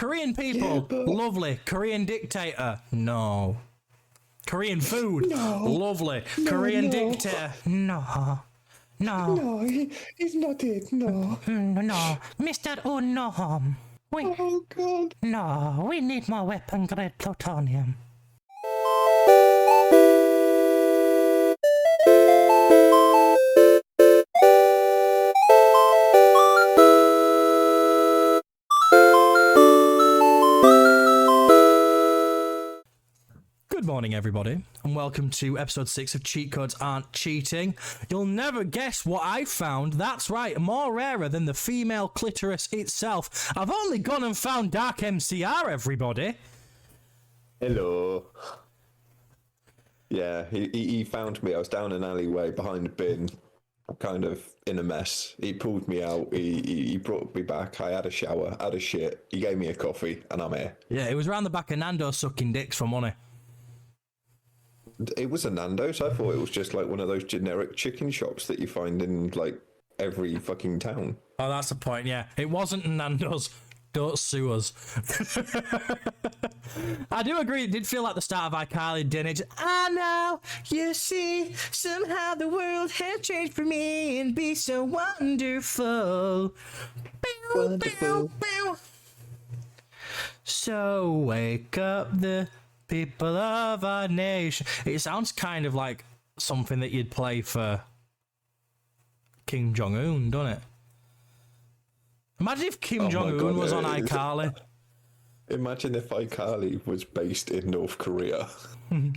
Korean people, lovely. Korean dictator, no. Korean food, lovely. Korean dictator, no. No, he's not it, no. No, Mr. Unnom. Oh, God. No, we need more weapon-grade plutonium. Good morning, everybody, and welcome to episode 6 of Cheat Codes Aren't Cheating. You'll never guess what I found. That's right, more rarer than the female clitoris itself. I've only gone and found Dark MCR, everybody. Hello. Yeah, he found me. I was down an alleyway behind a bin, kind of in a mess. He pulled me out. He brought me back. I had a shower, had a shit. He gave me a coffee, and I'm here. Yeah, it was around the back of Nando's sucking dicks for money. It was a Nando's. I thought it was just like one of those generic chicken shops that you find in like every fucking town. Oh, that's the point, yeah. It wasn't Nando's. Don't sue us. I do agree, it did feel like the start of iCarly, didn't it? I know, you see, somehow the world has changed for me and be so wonderful. Wonderful. So wake up the people of our nation. It sounds kind of like something that you'd play for Kim Jong-un, doesn't it? Imagine if Kim Jong-un was on iCarly. Imagine if iCarly was based in North Korea.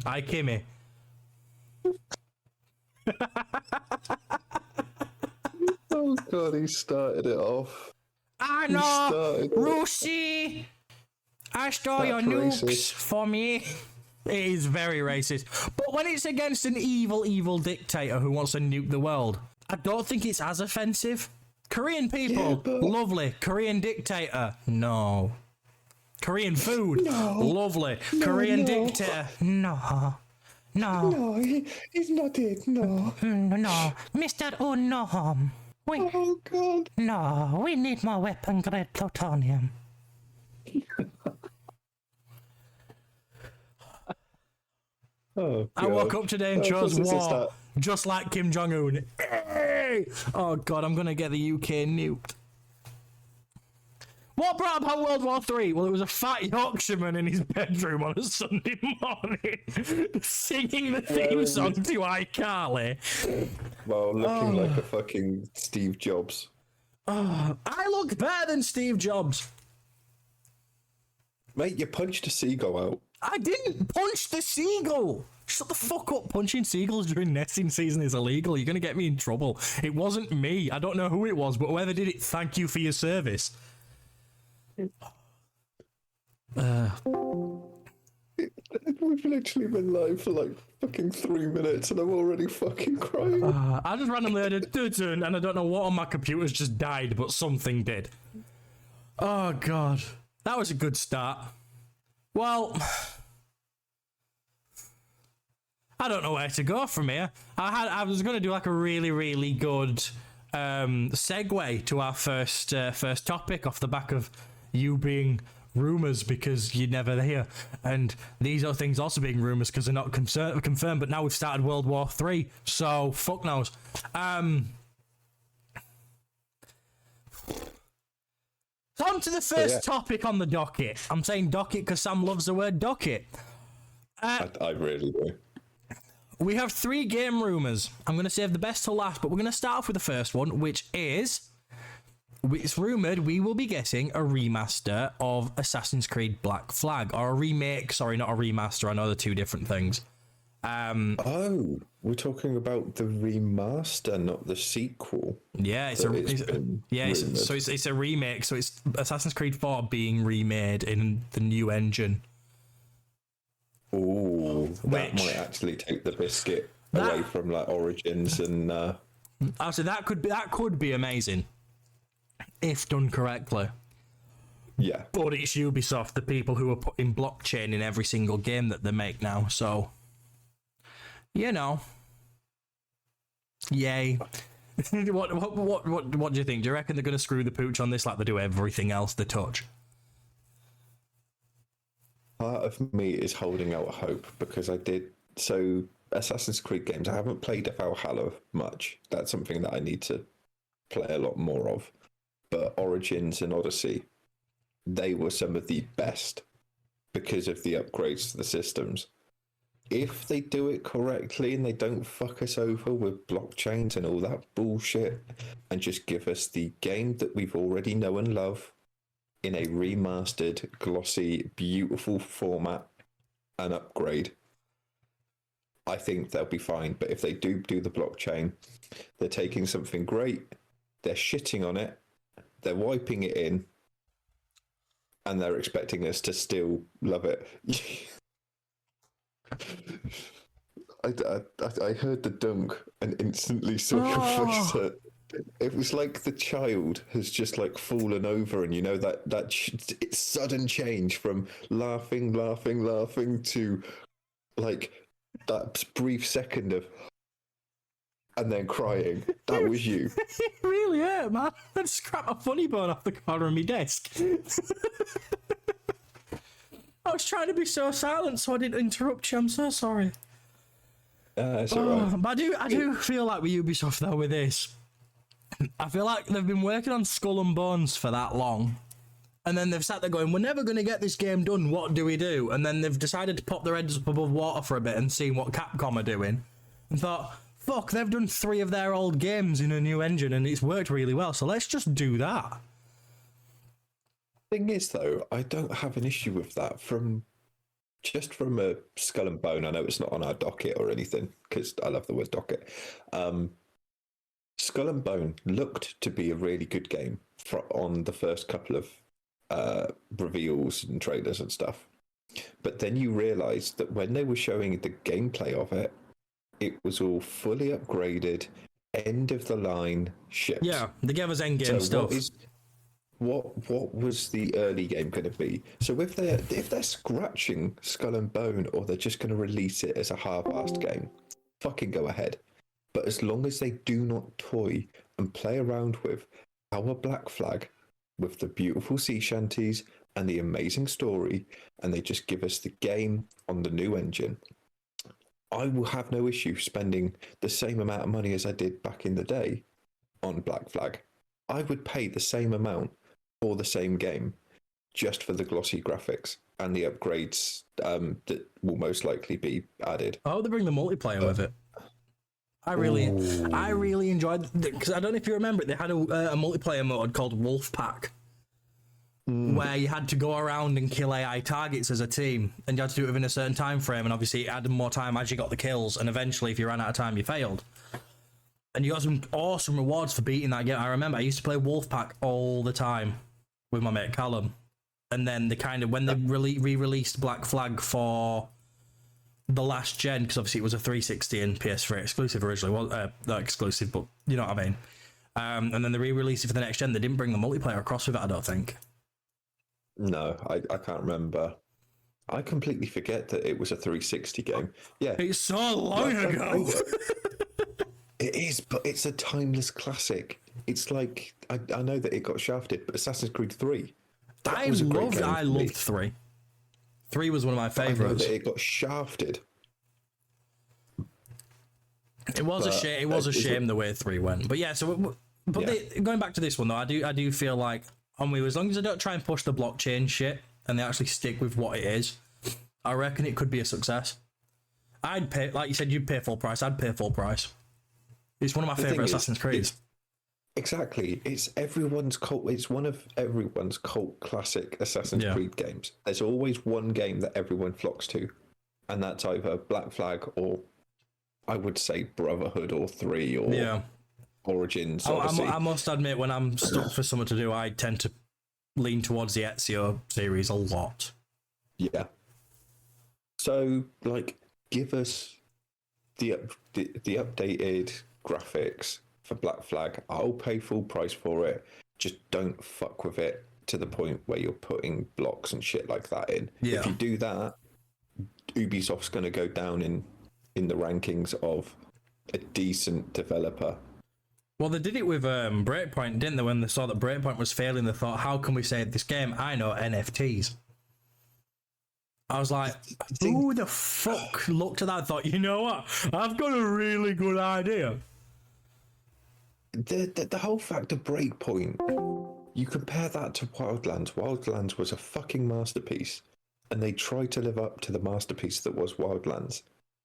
Hi, Kimmy. Oh God, he started it off. I know, Rusi. I stole your nukes for me. It is very racist. But when it's against an evil dictator who wants to nuke the world, I don't think it's as offensive. Korean people, lovely. Korean dictator, no. Korean food, lovely. Korean dictator, no. No, he's not it, no. No, Mr. Unnom. Oh God. No, we need more weapon-grade plutonium. Oh, I woke up today and chose war, just like Kim Jong-un. Hey! Oh God, I'm gonna get the UK nuked. What brought about World War III? Well, it was a fat Yorkshireman in his bedroom on a Sunday morning singing the theme song to iCarly. Well, looking like a fucking Steve Jobs. Oh, I look better than Steve Jobs. Mate, you punched a seagull out. I didn't punch the seagull. Shut the fuck up. Punching seagulls during nesting season is illegal. You're going to get me in trouble. It wasn't me. I don't know who it was, but whoever did it, thank you for your service. We've literally been live for like fucking 3 minutes and I'm already fucking crying. I just randomly heard a dun and I don't know what on my computer's just died, but something did. Oh, God. That was a good start. Well, I don't know where to go from here. I was going to do like a really good segue to our first topic off the back of you being rumours because you're never here, and these other things also being rumours because they're not confirmed. But now we've started World War III, so fuck knows. On to the first topic on the docket. I'm saying docket because Sam loves the word docket. I really do. We have 3 game rumours. I'm going to save the best till last, but we're going to start off with the first one, which is... It's rumoured we will be getting a remaster of Assassin's Creed Black Flag. Or a remake. Sorry, not a remaster. I know they're 2 different things. Oh, we're talking about the remaster, not the sequel. Yeah, it's a remake. So it's Assassin's Creed 4 being remade in the new engine. Oh, that might actually take the biscuit away from like Origins and. So that could be amazing if done correctly. Yeah, but it's Ubisoft, the people who are putting blockchain in every single game that they make now. So. You know, yay. What do you think? Do you reckon they're going to screw the pooch on this like they do everything else they touch? part of me is holding out hope because Assassin's Creed games, I haven't played Valhalla much. That's something that I need to play a lot more of. But Origins and Odyssey, they were some of the best because of the upgrades to the systems. If they do it correctly and they don't fuck us over with blockchains and all that bullshit and just give us the game that we've already know and love in a remastered, glossy, beautiful format and upgrade, I think they'll be fine. But if they do the blockchain, they're taking something great, they're shitting on it, they're wiping it in, and they're expecting us to still love it. I heard the dunk and instantly saw your face. It was like the child has just like fallen over, and you know that it's sudden change from laughing to like that brief second of and then crying. That was you. It really hurt, man. I just scrapped a funny bone off the corner of my desk. I was trying to be so silent so I didn't interrupt you. I'm so sorry. It's all right. But I do feel like with Ubisoft though with this, I feel like they've been working on Skull and Bones for that long, and then they've sat there going, we're never going to get this game done, what do we do? And then they've decided to pop their heads up above water for a bit and see what Capcom are doing, and thought, fuck, they've done 3 of their old games in a new engine and it's worked really well, so let's just do that. Thing is, though, I don't have an issue with that from a Skull and Bone. I know it's not on our docket or anything because I love the word docket. Skull and Bone looked to be a really good game on the first couple of reveals and trailers and stuff. But then you realise that when they were showing the gameplay of it, it was all fully upgraded, end of the line ships. Yeah, they gave us endgame stuff. What was the early game going to be? So if they're scratching Skull and Bone, or they're just going to release it as a half-assed game, fucking go ahead. But as long as they do not toy and play around with our Black Flag, with the beautiful sea shanties and the amazing story, and they just give us the game on the new engine, I will have no issue spending the same amount of money as I did back in the day on Black Flag. I would pay the same amount for the same game just for the glossy graphics and the upgrades that will most likely be added. I hope they bring the multiplayer with it. I really enjoyed it, because I don't know if you remember it, they had a multiplayer mode called Wolfpack, where you had to go around and kill AI targets as a team, and you had to do it within a certain time frame, and obviously it added more time as you got the kills, and eventually if you ran out of time you failed. And you got some awesome rewards for beating that game. I remember I used to play Wolfpack all the time with my mate Callum, and then when they re-released Black Flag for the last gen, because obviously it was a 360 and PS3 exclusive originally, well, not exclusive, but you know what I mean. And then they re-released it for the next gen. They didn't bring the multiplayer across with it, I don't think. No, I can't remember. I completely forget that it was a 360 game. Yeah, it's so long ago. It is, but it's a timeless classic. It's like I know that it got shafted, but Assassin's Creed 3. I loved 3. 3 was one of my favorites. It got shafted. It was a shame. It was a shame the way 3 went. But yeah, going back to this one though, I do feel like as long as they don't try and push the blockchain shit and they actually stick with what it is, I reckon it could be a success. I'd pay, like you said, you'd pay full price. I'd pay full price. It's one of my favorite Assassin's Creed. Exactly. It's everyone's cult. It's one of everyone's cult classic Assassin's Creed games. There's always one game that everyone flocks to, and that's either Black Flag or, I would say, Brotherhood or 3 or Origins. I must admit, when I'm stuck for something to do, I tend to lean towards the Ezio series a lot. Yeah. So, like, give us the updated graphics for Black Flag. I'll pay full price for it. Just don't fuck with it to the point where you're putting blocks and shit like that in. Yeah. If you do that, Ubisoft's going to go down in the rankings of a decent developer. Well, they did it with Breakpoint, didn't they? When they saw that Breakpoint was failing, they thought, how can we save this game? I know, NFTs. I was like, who the fuck looked at that and thought, you know what? I've got a really good idea. The whole fact of Breakpoint, you compare that to Wildlands. Wildlands was a fucking masterpiece, and they tried to live up to the masterpiece that was Wildlands,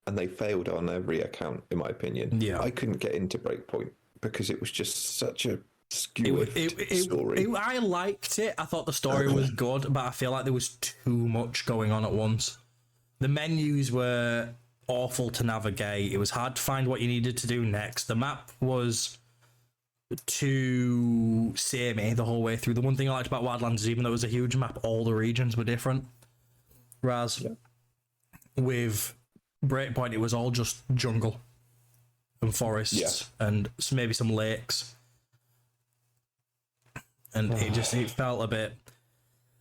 and they failed on every account, in my opinion. Yeah. I couldn't get into Breakpoint because it was just such a skewered story. I liked it. I thought the story was good, but I feel like there was too much going on at once. The menus were awful to navigate. It was hard to find what you needed to do next. The map was too samey the whole way through. The one thing I liked about Wildlands is even though it was a huge map, all the regions were different. Whereas with Breakpoint, it was all just jungle and forests and maybe some lakes. And it felt a bit...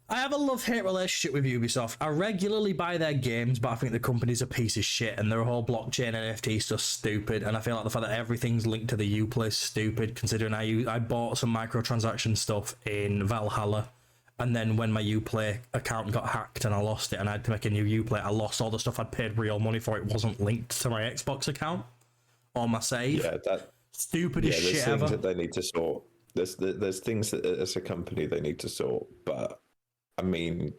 I have a love-hate relationship with Ubisoft. I regularly buy their games, but I think the company's a piece of shit and their whole blockchain NFT stuff's stupid. And I feel like the fact that everything's linked to the Uplay is stupid, considering I bought some microtransaction stuff in Valhalla, and then when my Uplay account got hacked and I lost it and I had to make a new Uplay, I lost all the stuff I'd paid real money for. It wasn't linked to my Xbox account or my save. Yeah, that stupidest shit ever. There's things that they need to sort. There's things that as a company they need to sort, but I mean,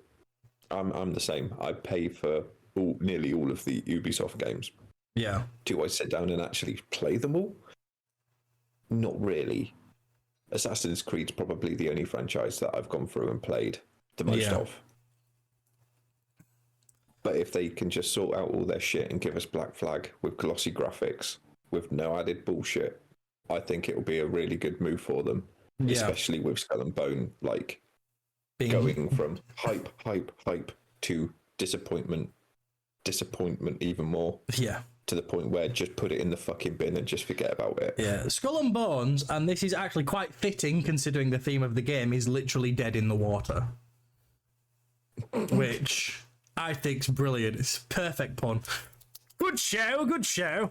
I'm the same. I pay for nearly all of the Ubisoft games. Yeah. Do I sit down and actually play them all? Not really. Assassin's Creed's probably the only franchise that I've gone through and played the most of. But if they can just sort out all their shit and give us Black Flag with glossy graphics, with no added bullshit, I think it'll be a really good move for them, especially with Skull and Bone, like going from hype to disappointment even more. Yeah. To the point where just put it in the fucking bin and just forget about it. Yeah, Skull and Bones, and this is actually quite fitting considering the theme of the game is literally dead in the water. Which I think's brilliant. It's a perfect pun. Good show, good show.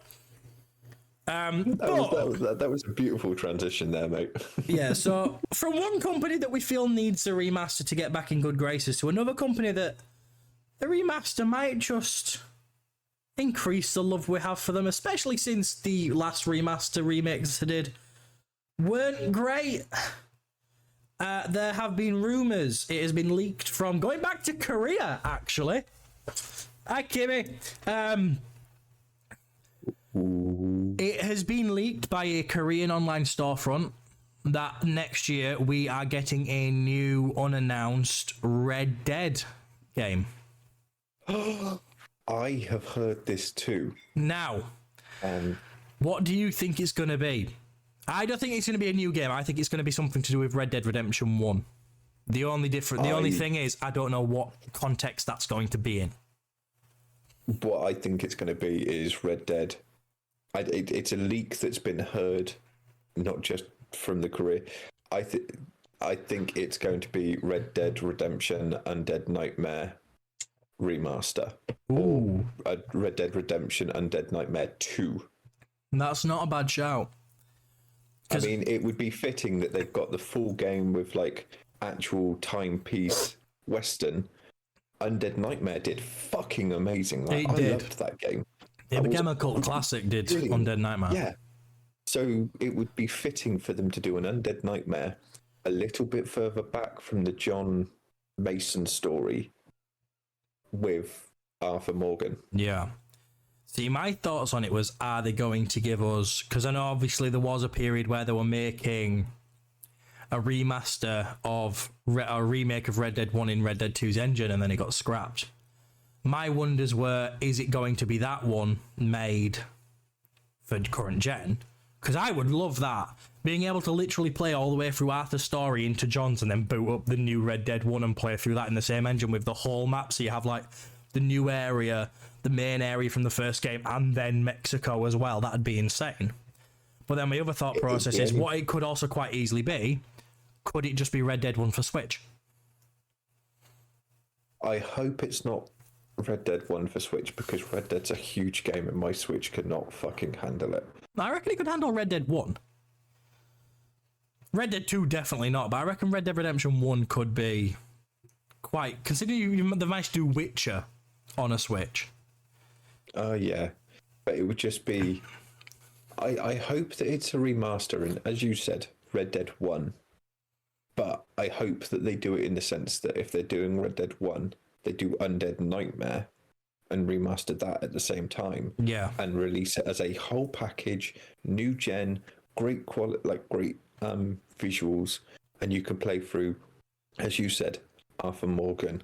That was a beautiful transition there, mate. Yeah, so from one company that we feel needs a remaster to get back in good graces to another company that the remaster might just increase the love we have for them, especially since the last remaster remakes they did weren't great. There have been rumours. It has been leaked from going back to Korea, actually. Hi, Kimmy. It has been leaked by a Korean online storefront that next year we are getting a new unannounced Red Dead game. I have heard this too. Now, what do you think it's going to be? I don't think it's going to be a new game. I think it's going to be something to do with Red Dead Redemption 1. The only thing is, I don't know what context that's going to be in. What I think it's going to be is Red Dead. It's a leak that's been heard, not just from the Korea. I think it's going to be Red Dead Redemption Undead Nightmare remaster. Ooh. Or Red Dead Redemption Undead Nightmare 2. That's not a bad shout. I mean, it would be fitting that they've got the full game with like actual timepiece Western. Undead Nightmare did fucking amazing. Like, I loved that game. It became a cult classic, did brilliant. Undead Nightmare. Yeah. So it would be fitting for them to do an Undead Nightmare a little bit further back from the John Mason story with Arthur Morgan. Yeah. See, my thoughts on it was, are they going to give us... Because I know obviously there was a period where they were making a remaster of... a remake of Red Dead 1 in Red Dead 2's engine, and then it got scrapped. My wonders were, is it going to be that one made for current gen? Because I would love that. Being able to literally play all the way through Arthur's story into John's and then boot up the new Red Dead 1 and play through that in the same engine with the whole map. So you have like the new area, the main area from the first game, and then Mexico as well. That'd be insane. But then my other thought process is what it could also quite easily be. Could it just be Red Dead 1 for Switch? I hope it's not Red Dead 1 for Switch, because Red Dead's a huge game and my Switch could not fucking handle it. I reckon it could handle Red Dead 1. Red Dead 2 definitely not, but I reckon Red Dead Redemption 1 could be quite... Considering they might do Witcher on a Switch. Yeah, but it would just be. I hope that it's a remaster, and as you said, Red Dead 1. But I hope that they do it in the sense that if they're doing Red Dead 1, they do Undead Nightmare and remaster that at the same time. Yeah. And release it as a whole package, new gen, great quality, like great visuals, and you can play through, as you said, Arthur Morgan,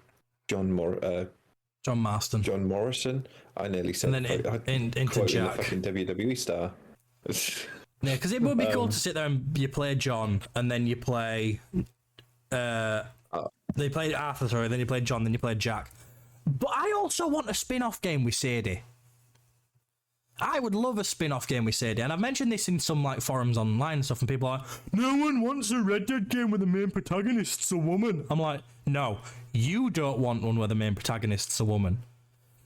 John Marston. John Morrison. I nearly said and then into Jack. The fucking WWE star. Yeah, because it would be cool to sit there and you play John, and then you play. They played Arthur, sorry, then you played John, then you played Jack. But I also want a spin-off game with Sadie. I would love a spin-off game with Sadie, and I've mentioned this in some like forums online and stuff, and people are like, no one wants a Red Dead game where the main protagonist's a woman. I'm like, no, you don't want one where the main protagonist's a woman.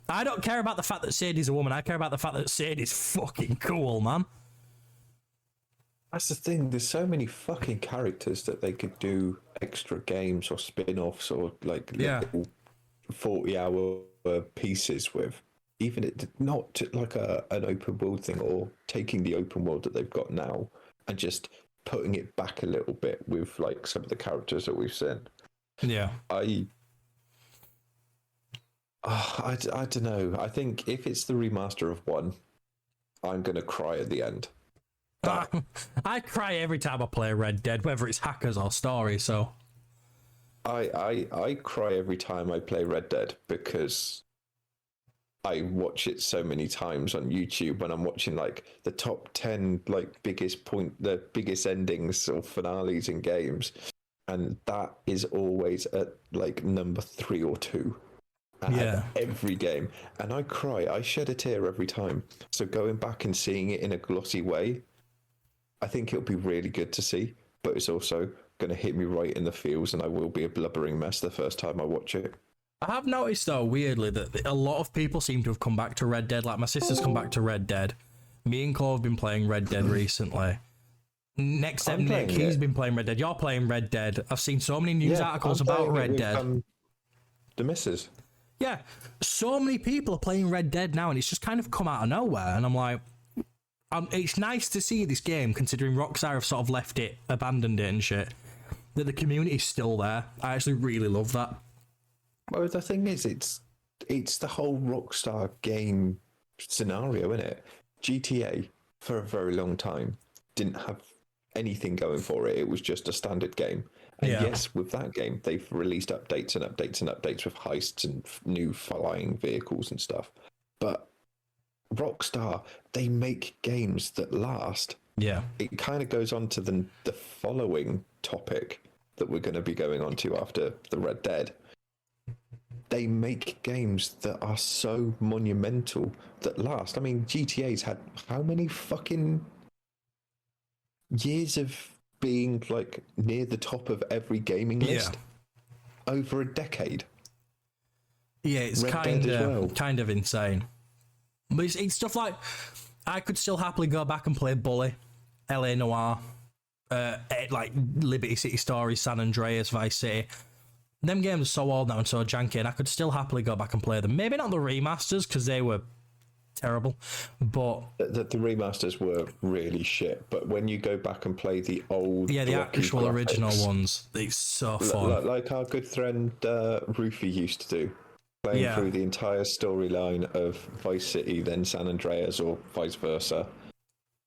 I don't care about the fact that Sadie's a woman, I care about the fact that Sadie's fucking cool, man. That's the thing, there's so many fucking characters that they could do extra games or spin-offs or like little 40-hour pieces with. Even it not like an open world thing, or taking the open world that they've got now and just putting it back a little bit with like some of the characters that we've seen. Yeah. I don't know. I think if it's the remaster of 1, I'm going to cry at the end. I cry every time I play Red Dead, whether it's hackers or story, so... I cry every time I play Red Dead because I watch it so many times on YouTube when I'm watching like the top 10 like the biggest endings or finales in games, and that is always at like number 3 or 2 every game, and I cry. I shed a tear every time. So going back and seeing it in a glossy way, I think it'll be really good to see, but it's also going to hit me right in the feels, and I will be a blubbering mess the first time I watch it. I have noticed, though, weirdly, that a lot of people seem to have come back to Red Dead. Like, my sister's come back to Red Dead. Me and Cole have been playing Red Dead recently. Next step, Nick, he's been playing Red Dead. You're playing Red Dead. I've seen so many news articles about Red Dead. The missus. Yeah, so many people are playing Red Dead now, and it's just kind of come out of nowhere. And I'm like, it's nice to see this game, considering Rockstar have sort of left it, abandoned it and shit, that the community's still there. I actually really love that. Well, the thing is, it's the whole Rockstar game scenario, isn't it? GTA, for a very long time, didn't have anything going for it. It was just a standard game. And yes, with that game, they've released updates and updates and updates with heists and new flying vehicles and stuff. But Rockstar, they make games that last. Yeah. It kind of goes on to the following topic that we're going to be going on to after the Red Dead. They make games that are so monumental that last. I mean, GTA's had how many fucking years of being like near the top of every gaming list? Over a decade. Yeah, it's kind of insane. But it's stuff like, I could still happily go back and play Bully, LA Noire, like Liberty City Stories, San Andreas, Vice City. Them games are so old now and so janky, and I could still happily go back and play them. Maybe not the remasters, because they were terrible, but... The remasters were really shit, but when you go back and play the old... Yeah, the actual original ones, it's so fun. Like our good friend Rufy used to do. Playing through the entire storyline of Vice City, then San Andreas, or vice versa,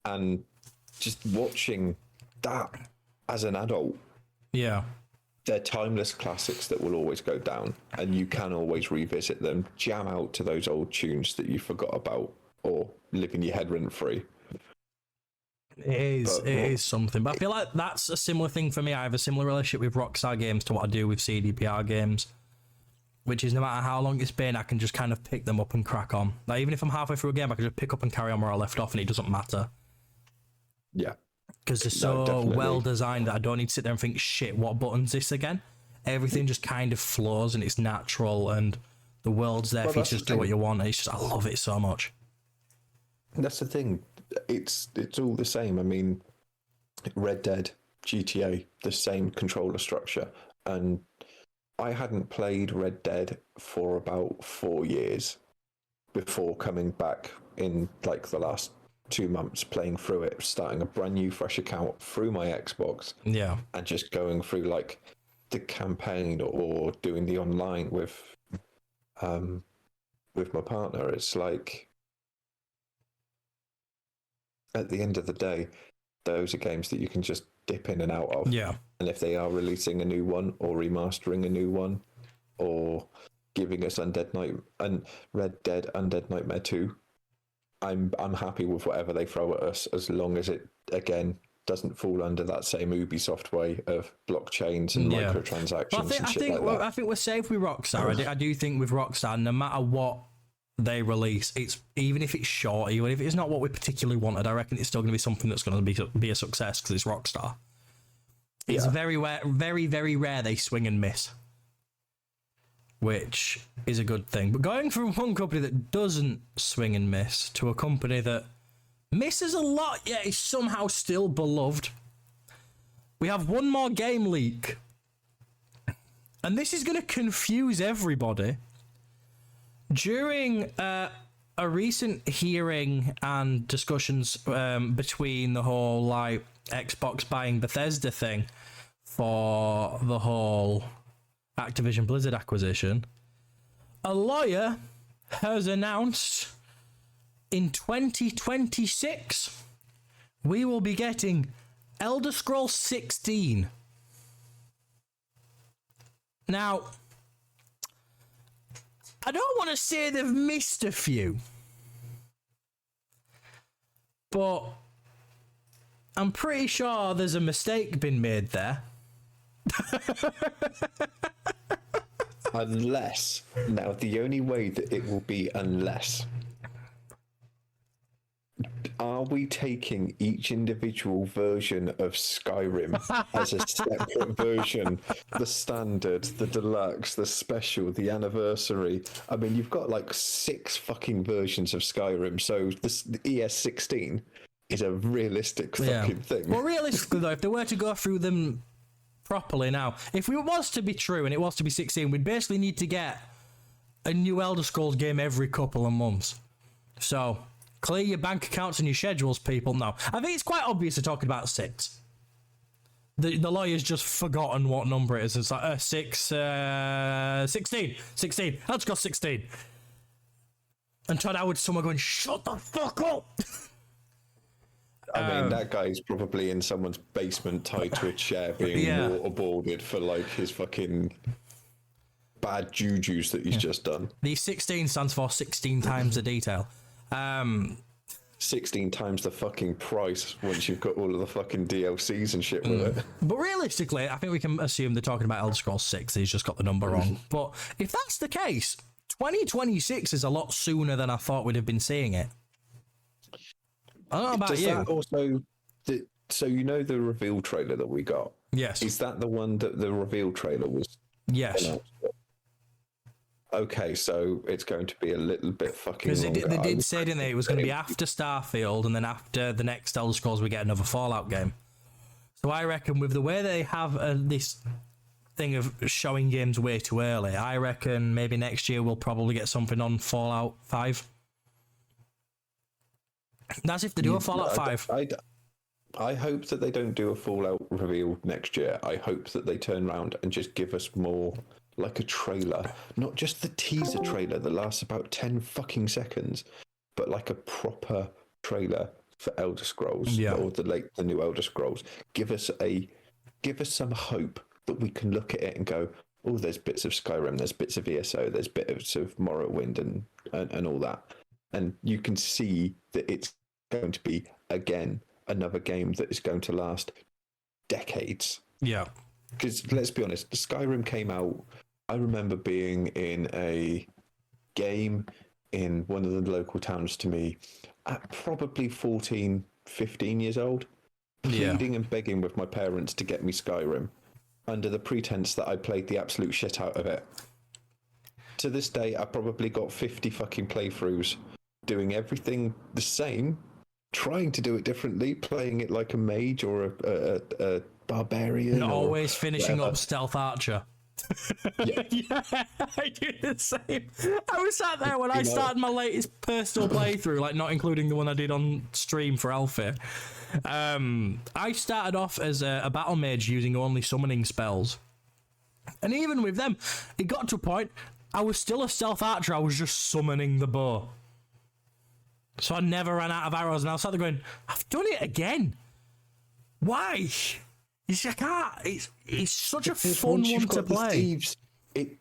and just watching that as an adult. Yeah. They're timeless classics that will always go down, and you can always revisit them, jam out to those old tunes that you forgot about, or live in your head rent-free. It is something, but I feel like that's a similar thing for me. I have a similar relationship with Rockstar games to what I do with CDPR games, which is no matter how long it's been, I can just kind of pick them up and crack on. Like, even if I'm halfway through a game, I can just pick up and carry on where I left off, and it doesn't matter. Yeah. Because they're so well designed that I don't need to sit there and think, shit, what button's this again? Everything just kind of flows, and it's natural, and the world's there for you to just do what you want. And it's just, I love it so much. That's the thing. It's all the same. I mean, Red Dead, GTA, the same controller structure, and I hadn't played Red Dead for about 4 years before coming back in like the last 2 months, playing through it, starting a brand new fresh account through my Xbox, and just going through like the campaign or doing the online with my partner. It's like, at the end of the day, those are games that you can just dip in and out of. Yeah. And if they are releasing a new one or remastering a new one or giving us Red Dead Undead Nightmare 2, I'm happy with whatever they throw at us, as long as it, again, doesn't fall under that same Ubisoft way of blockchains and microtransactions and shit like that. I think we're safe with Rockstar. I do think with Rockstar, no matter what they release, it's, even if it's short, even if it's not what we particularly wanted, I reckon it's still going to be something that's going to be a success because it's Rockstar. It's very rare they swing and miss, which is a good thing. But going from one company that doesn't swing and miss to a company that misses a lot yet is somehow still beloved, we have one more game leak, and this is going to confuse everybody. During a recent hearing and discussions between the whole like Xbox buying Bethesda thing for the whole Activision Blizzard acquisition, a lawyer has announced in 2026 we will be getting Elder Scrolls 16. Now, I don't want to say they've missed a few, but I'm pretty sure there's a mistake been made there. Unless, now the only way that it will be unless, are we taking each individual version of Skyrim as a separate version? The standard, the deluxe, the special, the anniversary. I mean, you've got like 6 fucking versions of Skyrim, so the ES16 is a realistic fucking thing. Well, realistically though, if they were to go through them properly now, if it was to be true and it was to be 16, we'd basically need to get a new Elder Scrolls game every couple of months. So clear your bank accounts and your schedules, people. No, I think it's quite obvious they're talking about 6. The lawyer's just forgotten what number it is. It's like 16. Let's go 16. And Todd Howard's somewhere going, shut the fuck up. I mean, that guy's probably in someone's basement tied to a chair being waterboarded for like his fucking bad jujus that he's just done. The 16 stands for 16 times the detail. 16 times the fucking price once you've got all of the fucking DLCs and shit with it. But realistically, I think we can assume they're talking about Elder Scrolls 6. He's just got the number wrong. But if that's the case, 2026 is a lot sooner than I thought we'd have been seeing it. I don't know about you. That also, so you know the reveal trailer that we got? Yes. Is that the one that the reveal trailer was? Yes. Announced? Okay, so it's going to be a little bit fucking longer. Because they did say, didn't they, it was going to be after Starfield, and then after the next Elder Scrolls we get another Fallout game. So I reckon with the way they have this thing of showing games way too early, I reckon maybe next year we'll probably get something on Fallout 5. That's if they do a Fallout 5. I hope that they don't do a Fallout reveal next year. I hope that they turn around and just give us more, like a trailer. Not just the teaser trailer that lasts about 10 fucking seconds, but like a proper trailer for Elder Scrolls or the new Elder Scrolls. Give us some hope that we can look at it and go, oh, there's bits of Skyrim, there's bits of ESO, there's bits of Morrowind and all that. And you can see that it's going to be, again, another game that is going to last decades. Yeah. Because let's be honest, Skyrim came out, I remember being in a game in one of the local towns to me at probably 14, 15 years old, pleading and begging with my parents to get me Skyrim under the pretense that I played the absolute shit out of it. To this day, I probably got 50 fucking playthroughs doing everything the same, trying to do it differently, playing it like a mage or a barbarian. Not always finishing whatever. up Stealth Archer. Yeah. Yeah, I do the same. I was sat there when I started my latest personal playthrough, like not including the one I did on stream for Alfie. I started off as a battle mage using only summoning spells. And even with them, it got to a point, I was still a stealth archer, I was just summoning the bow. So I never ran out of arrows, and I was sat there going, I've done it again. Why? It's like, it's such a fun one to play.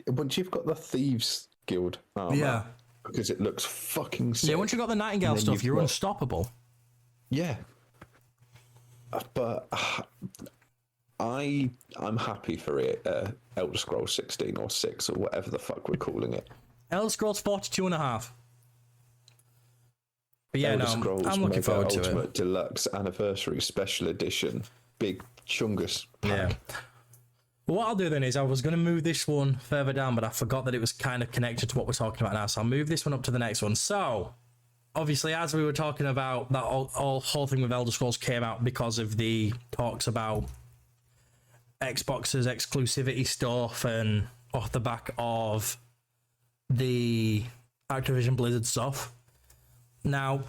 Once you've got the Thieves Guild armor, yeah, because it looks fucking sick. Yeah, once you've got the Nightingale stuff, you're unstoppable. Yeah. But I'm happy for it. Elder Scrolls 16 or 6 or whatever the fuck we're calling it. Elder Scrolls 42.5. But yeah, Elder Scrolls I'm looking forward to Ultimate it. Deluxe Anniversary Special Edition. Big chungus pack. Yeah. Well, what I'll do then is I was going to move this one further down, but I forgot that it was kind of connected to what we're talking about now. So I'll move this one up to the next one. So, obviously, as we were talking about, that whole thing with Elder Scrolls came out because of the talks about Xbox's exclusivity stuff and off the back of the Activision Blizzard stuff. Now,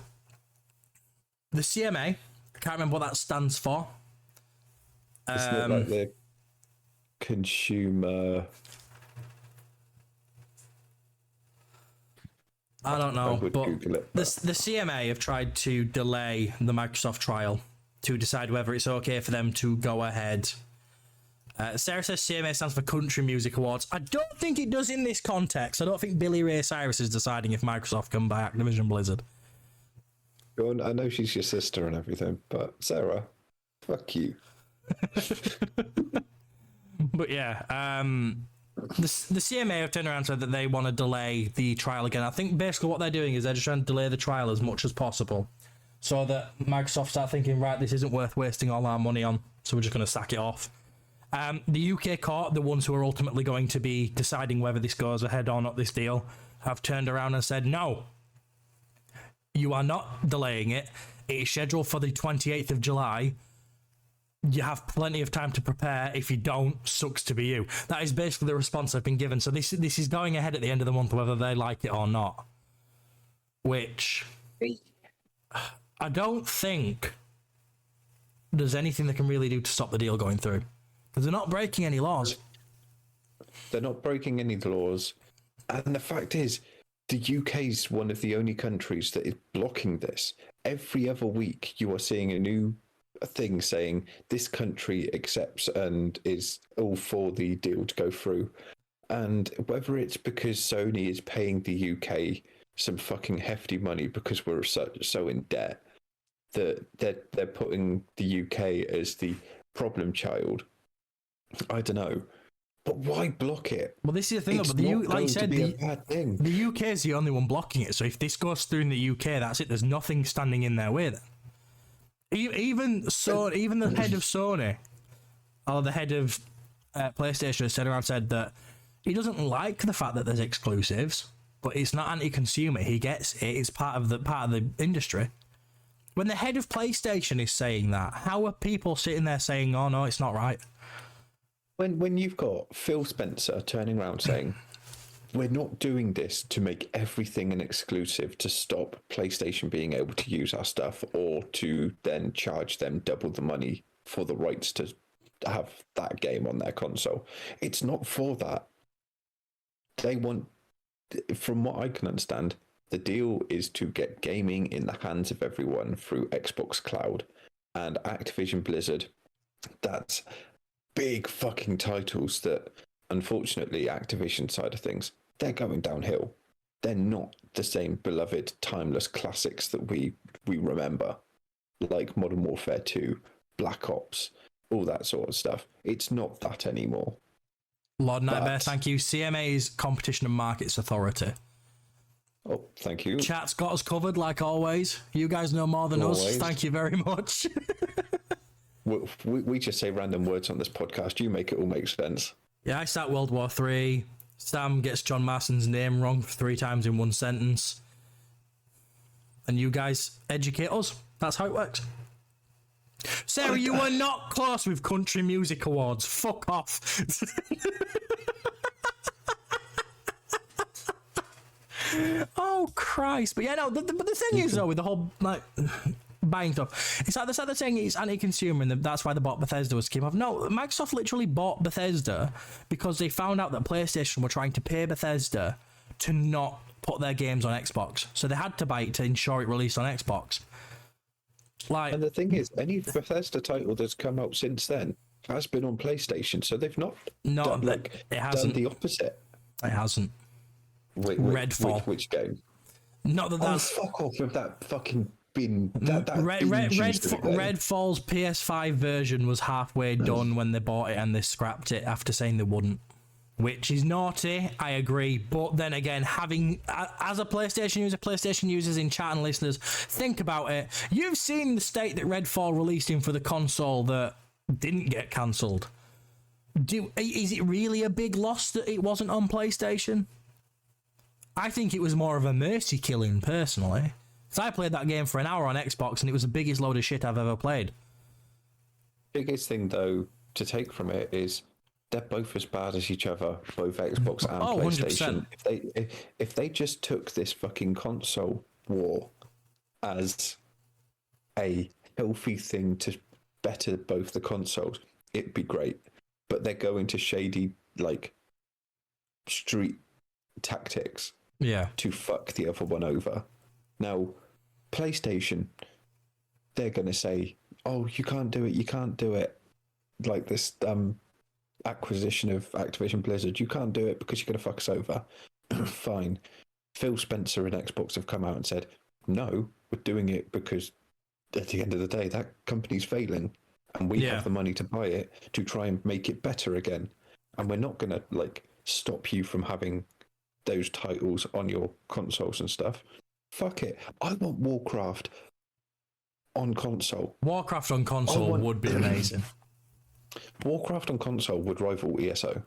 the CMA, I can't remember what that stands for. Isn't it like the consumer... I don't know, but it, the CMA have tried to delay the Microsoft trial to decide whether it's okay for them to go ahead. Sarah says CMA stands for Country Music Awards. I don't think it does in this context. I don't think Billy Ray Cyrus is deciding if Microsoft can buy Activision Blizzard. I know she's your sister and everything, but Sarah, fuck you. But yeah, the CMA have turned around and said that they want to delay the trial again. I think basically what they're doing is they're just trying to delay the trial as much as possible so that Microsoft start thinking, right, this isn't worth wasting all our money on, so we're just going to sack it off. The UK court, the ones who are ultimately going to be deciding whether this goes ahead or not, this deal, have turned around and said, no, you are not delaying it. It is scheduled for the 28th of July. You have plenty of time to prepare. If you don't, sucks to be you. That is basically the response I've been given. So this is going ahead at the end of the month, whether they like it or not. Which I don't think there's anything they can really do to stop the deal going through. Because they're not breaking any laws. They're not breaking any laws. And the fact is, the UK is one of the only countries that is blocking this. Every other week, you are seeing a new thing saying this country accepts and is all for the deal to go through. And whether it's because Sony is paying the UK some fucking hefty money because we're so in debt that they're putting the UK as the problem child, I don't know. But why block it? Well, this is the thing, It's but like you said, bad thing. The UK is the only one blocking it. So if this goes through in the UK, that's it. There's nothing standing in their way then. Even the head of Sony, or the head of PlayStation, has turned around and said that he doesn't like the fact that there's exclusives, but it's not anti-consumer. He gets it. It's part of the industry. When the head of PlayStation is saying that, how are people sitting there saying, "Oh no, it's not right"? When you've got Phil Spencer turning around saying, we're not doing this to make everything an exclusive to stop PlayStation being able to use our stuff or to then charge them double the money for the rights to have that game on their console. It's not for that. They want, from what I can understand, the deal is to get gaming in the hands of everyone through Xbox Cloud and Activision Blizzard. That's big fucking titles that, unfortunately, Activision side of things, they're going downhill. They're not the same beloved, timeless classics that we remember, like Modern Warfare 2, Black Ops, all that sort of stuff. It's not that anymore. Lord Nightmare, thank you. CMA's Competition and Markets Authority. Oh, thank you. Chat's got us covered, like always. You guys know more than us. Thank you very much. We just say random words on this podcast. You make it all make sense. Yeah, I start World War III. Sam gets John Marston's name wrong 3 times in one sentence. And you guys educate us. That's how it works. Sarah, you were not close with Country Music Awards. Fuck off. Oh, Christ. But yeah, no, but the thing is, though, with the whole, like, buying stuff, it's like they're saying it's anti-consumer and that's why they bought Bethesda was came off. No, Microsoft literally bought Bethesda because they found out that PlayStation were trying to pay Bethesda to not put their games on Xbox. So they had to buy it to ensure it released on Xbox. Like, and the thing is, any Bethesda title that's come out since then has been on PlayStation, so they've not done, it hasn't done the opposite. It hasn't. Redfall. Which game? Not that that's... fuck off with that fucking bin. Redfall's PS5 version was halfway done when they bought it and they scrapped it after saying they wouldn't. Which is naughty, I agree. But then again, having, as a PlayStation users in chat and listeners, think about it. You've seen the state that Redfall released in for the console that didn't get cancelled. Is it really a big loss that it wasn't on PlayStation? I think it was more of a mercy killing, personally. So I played that game for an hour on Xbox and it was the biggest load of shit I've ever played. Biggest thing, though, to take from it is they're both as bad as each other, both Xbox and PlayStation. 100%. If they just took this fucking console war as a healthy thing to better both the consoles, it'd be great. But they're going to shady, like, street tactics to fuck the other one over. Now, PlayStation, they're going to say, oh, you can't do it. Like this acquisition of Activision Blizzard, you can't do it because you're going to fuck us over. Fine. Phil Spencer and Xbox have come out and said, no, we're doing it because at the end of the day, that company's failing and we have the money to buy it to try and make it better again. And we're not going to, like, stop you from having those titles on your consoles and stuff. Fuck it. I want Warcraft on console. Warcraft on console would be amazing. Warcraft on console would rival ESO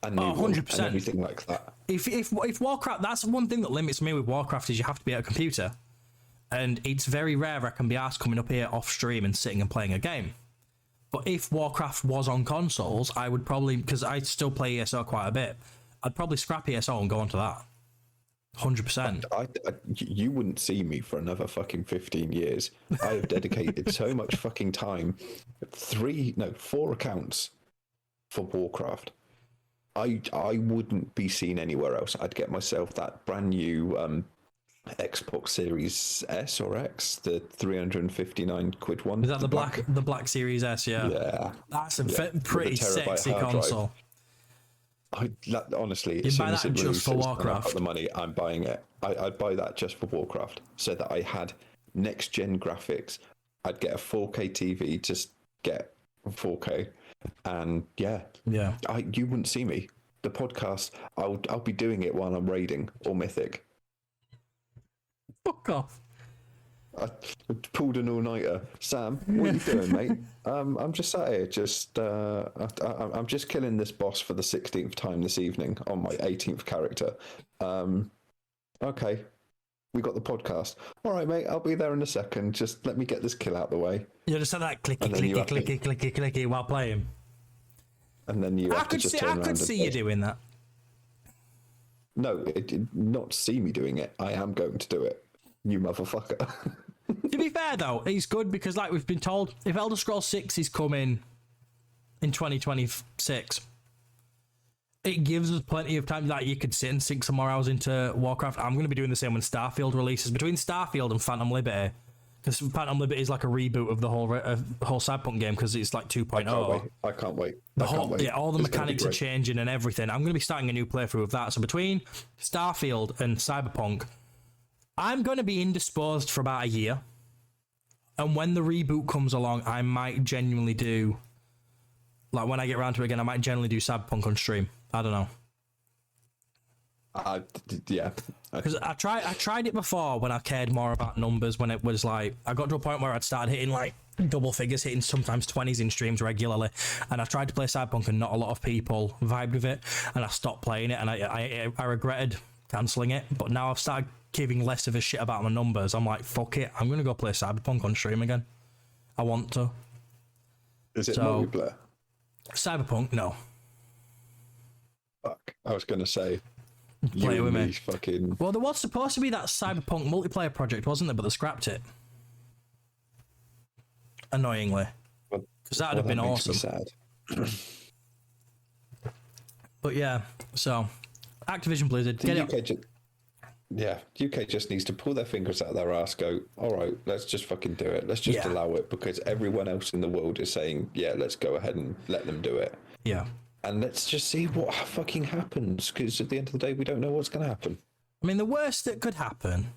and 100% and everything like that. If Warcraft, that's one thing that limits me with Warcraft is you have to be at a computer, and it's very rare I can be asked coming up here off stream and sitting and playing a game. But if Warcraft was on consoles, I would probably, because I still play ESO quite a bit, I'd probably scrap ESO and go on to that. 100%. You wouldn't see me for another fucking 15 years. I have dedicated so much fucking time. 4 accounts for Warcraft. I wouldn't be seen anywhere else. I'd get myself that brand new Xbox Series S or X, the 359 quid one. Is that the black Series S? Yeah. That's a pretty sexy console. Honestly, as soon as it just for Warcraft. I've got the money, I'm buying it. I'd buy that just for Warcraft, so that I had next gen graphics. I'd get a 4K TV, just get 4K, and you wouldn't see me. The podcast, I'll be doing it while I'm raiding or Mythic. Fuck off. I pulled an all-nighter. Sam, what are you doing, mate? I'm just sat here, I'm just killing this boss for the 16th time this evening on my 18th character. Okay, we got the podcast. All right, mate, I'll be there in a second. Just let me get this kill out the way. You just had that clicky while playing. And then I could see you doing that. No, not see me doing it. I am going to do it. You motherfucker. To be fair, though, it's good because, like we've been told, if Elder Scrolls 6 is coming in 2026, it gives us plenty of time that you could sit and sink some more hours into Warcraft. I'm going to be doing the same when Starfield releases. Between Starfield and Phantom Liberty, because Phantom Liberty is like a reboot of the whole Cyberpunk game because it's like 2.0. I can't wait. All the mechanics are changing and everything. I'm going to be starting a new playthrough of that. So between Starfield and Cyberpunk, I'm going to be indisposed for about a year. And when the reboot comes along, I might genuinely do, like when I get around to it again, I might genuinely do Cyberpunk on stream. I don't know. Because I tried it before when I cared more about numbers, when it was like, I got to a point where I'd started hitting like double figures, hitting sometimes 20s in streams regularly. And I tried to play Cyberpunk and not a lot of people vibed with it. And I stopped playing it and I regretted cancelling it. But now I've started giving less of a shit about my numbers. I'm like, fuck it, I'm gonna go play Cyberpunk on stream again. I want to. Is it multiplayer? Cyberpunk, no. Fuck. I was going to say, Play it with me. Fucking... Well, there was supposed to be that Cyberpunk multiplayer project, wasn't there? But they scrapped it. Annoyingly. Because that would have been awesome. Sad. But yeah, so Activision Blizzard, UK just needs to pull their fingers out of their ass, go, all right, let's just fucking do it. Let's just allow it, because everyone else in the world is saying, yeah, let's go ahead and let them do it. Yeah. And let's just see what fucking happens, because at the end of the day, we don't know what's going to happen. I mean, the worst that could happen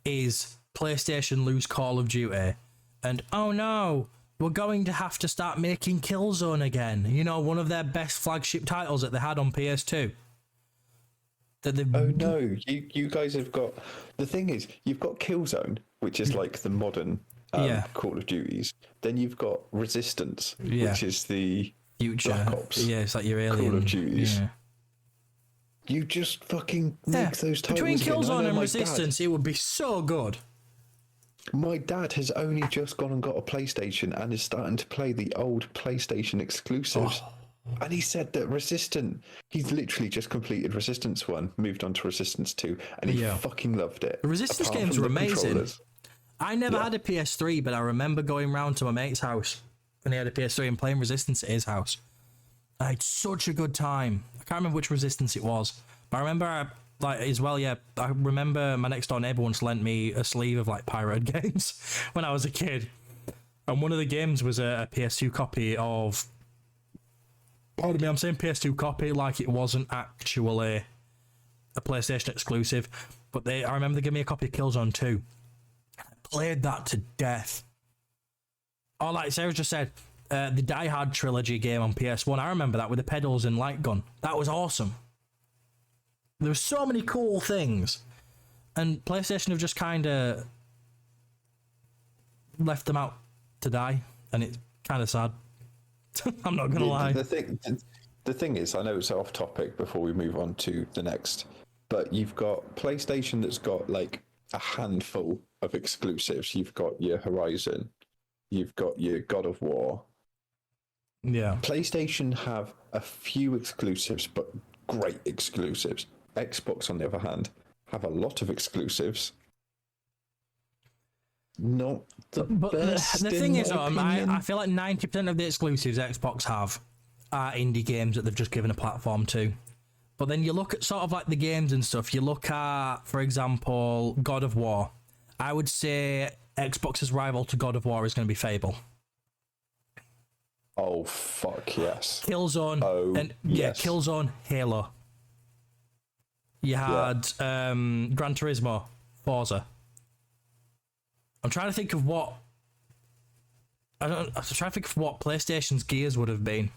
is PlayStation lose Call of Duty and, oh no, we're going to have to start making Killzone again. You know, one of their best flagship titles that they had on PS2. Oh no, you guys have got... The thing is, you've got Killzone, which is like the modern Call of Duties. Then you've got Resistance, which is the future Black Ops. Yeah, it's like your alien. Call of Duties. Yeah. You just fucking make those titles. Between Killzone and Resistance, it would be so good. My dad has only just gone and got a PlayStation and is starting to play the old PlayStation exclusives. Oh. And he said that he's literally just completed Resistance 1, moved on to Resistance 2, and he fucking loved it. The Resistance games were amazing. I never had a PS3, but I remember going round to my mate's house when he had a PS3 and playing Resistance at his house. I had such a good time. I can't remember which Resistance it was, but I remember, I remember my next door neighbour once lent me a sleeve of like pirated games when I was a kid. And one of the games was a PS2 copy of... Pardon me, I'm saying PS2 copy like it wasn't actually a PlayStation exclusive. But I remember they gave me a copy of Killzone 2. I played that to death. Oh, like Sarah just said, the Die Hard trilogy game on PS1. I remember that with the pedals and light gun. That was awesome. There were so many cool things. And PlayStation have just kind of left them out to die. And it's kind of sad. I'm not going to lie. The thing is, I know it's off topic before we move on to the next, but you've got PlayStation that's got like a handful of exclusives. You've got your Horizon, you've got your God of War. Yeah. PlayStation have a few exclusives, but great exclusives. Xbox, on the other hand, have a lot of exclusives. Not the best. The thing is, I feel like 90% of the exclusives Xbox have are indie games that they've just given a platform to. But then you look at sort of like the games and stuff. You look at, for example, God of War. I would say Xbox's rival to God of War is going to be Fable. Oh, fuck yes. Killzone. Killzone, Halo. You had Gran Turismo, Forza. I'm trying to think of what PlayStation's Gears would have been.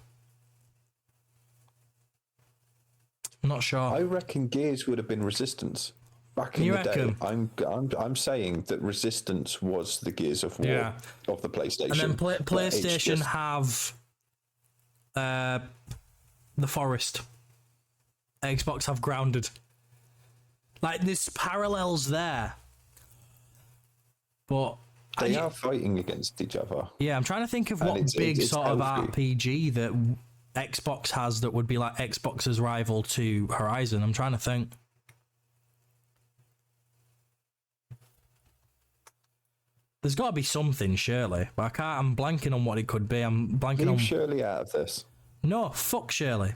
I'm not sure. I reckon Gears would have been Resistance. Back in the day, I'm saying that Resistance was the Gears of War of the PlayStation. And then PlayStation have The Forest. Xbox have Grounded. Like, there's parallels there. But they are fighting against each other. Yeah, I'm trying to think of what big sort of RPG that Xbox has that would be like Xbox's rival to Horizon. I'm trying to think. There's got to be something, surely. But I'm blanking on what it could be. I'm blanking on... Leave Shirley out of this. No, fuck Shirley.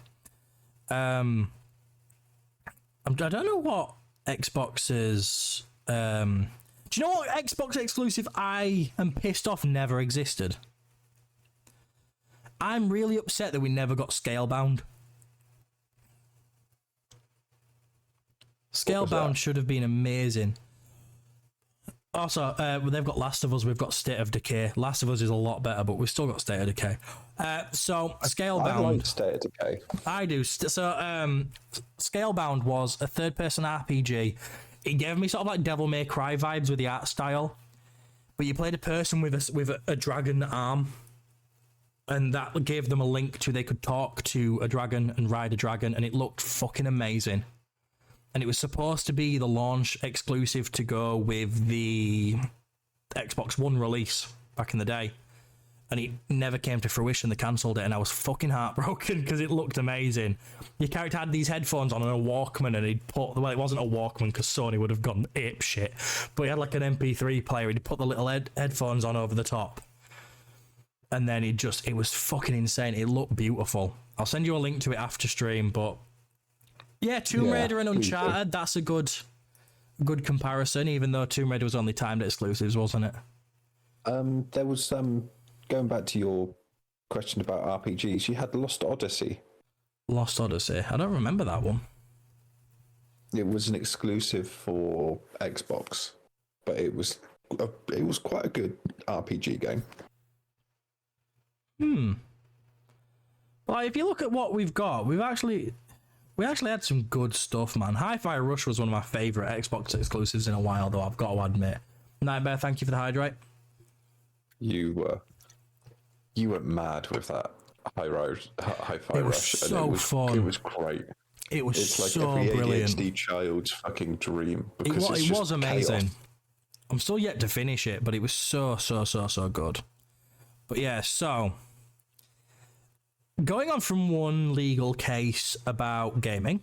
I don't know what Xbox's... Do you know what Xbox exclusive I am pissed off never existed? I'm really upset that we never got Scalebound. Scalebound should have been amazing. Also, they've got Last of Us, we've got State of Decay. Last of Us is a lot better, but we've still got State of Decay. Scalebound... I like State of Decay. I do. Scalebound was a third-person RPG. It gave me sort of like Devil May Cry vibes with the art style, but you played a person with a dragon arm, and that gave them a link to they could talk to a dragon and ride a dragon, and it looked fucking amazing. And it was supposed to be the launch exclusive to go with the Xbox One release back in the day. And it never came to fruition. They cancelled it, and I was fucking heartbroken because it looked amazing. Your character had these headphones on and a Walkman, and he'd put, well, it wasn't a Walkman because Sony would have gone ape shit, but he had like an MP3 player. He'd put the little headphones on over the top, and then it was fucking insane. It looked beautiful. I'll send you a link to it after stream, but yeah, Tomb Raider and Uncharted, that's a good comparison, even though Tomb Raider was only timed exclusives, wasn't it? There was going back to your question about RPGs, you had Lost Odyssey. Lost Odyssey. I don't remember that one. It was an exclusive for Xbox, but it was quite a good RPG game. Well, if you look at what we've got, we actually had some good stuff, man. Hi-Fi Rush was one of my favourite Xbox exclusives in a while, though, I've got to admit. Nightmare, thank you for the hydrate. You went mad with that Hi-Fi Rush. It was so fun. It was great. It's like so every brilliant. ADHD child's fucking dream. It was amazing. Chaos. I'm still yet to finish it, but it was so good. But yeah, so going on from one legal case about gaming,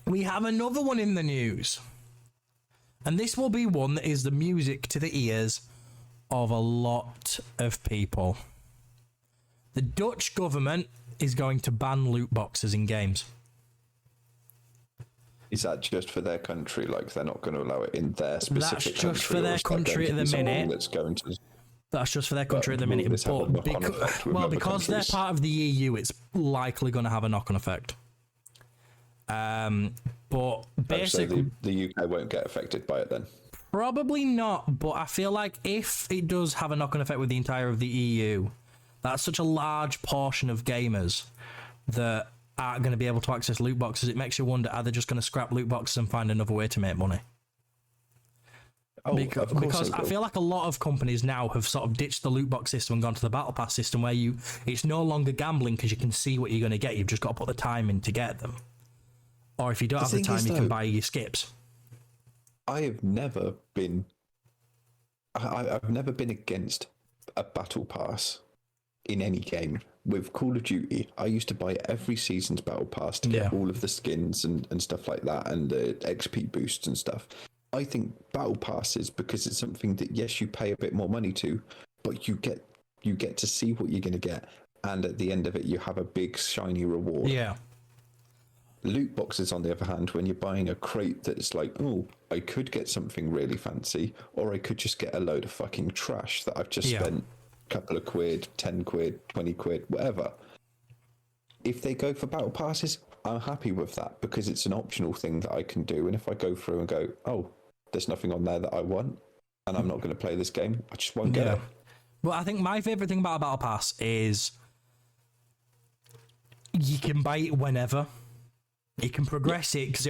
we have another one in the news. And this will be one that is the music to the ears of a lot of people. The Dutch government is going to ban loot boxes in games. Is that just for their country? Like, they're not going to allow it in their specific country? That's just for their country at the minute. That's just for their country at the minute. But because they're part of the EU, it's likely going to have a knock-on effect. But basically, so the UK won't get affected by it then? Probably not, but I feel like if it does have a knock-on effect with the entire of the EU, that's such a large portion of gamers that aren't going to be able to access loot boxes. It makes you wonder, are they just going to scrap loot boxes and find another way to make money? Because I feel like a lot of companies now have sort of ditched the loot box system and gone to the battle pass system, where it's no longer gambling because you can see what you're going to get. You've just got to put the time in to get them. Or if you don't have the time, you can buy your skips. I've never been against a battle pass in any game. With Call of Duty, I used to buy every season's battle pass to get all of the skins and stuff like that, and the XP boosts and stuff. I think battle passes, because it's something that, yes, you pay a bit more money to, but you get to see what you're going to get, and at the end of it, you have a big shiny reward. Yeah. Loot boxes, on the other hand, when you're buying a crate that's like, oh, I could get something really fancy, or I could just get a load of fucking trash that I've just spent a couple of quid, 10 quid, 20 quid, whatever. If they go for battle passes, I'm happy with that, because it's an optional thing that I can do. And if I go through and go, oh, there's nothing on there that I want, and I'm not going to play this game, I just won't get it. Well, I think my favourite thing about a battle pass is you can buy it whenever. You can progress it, because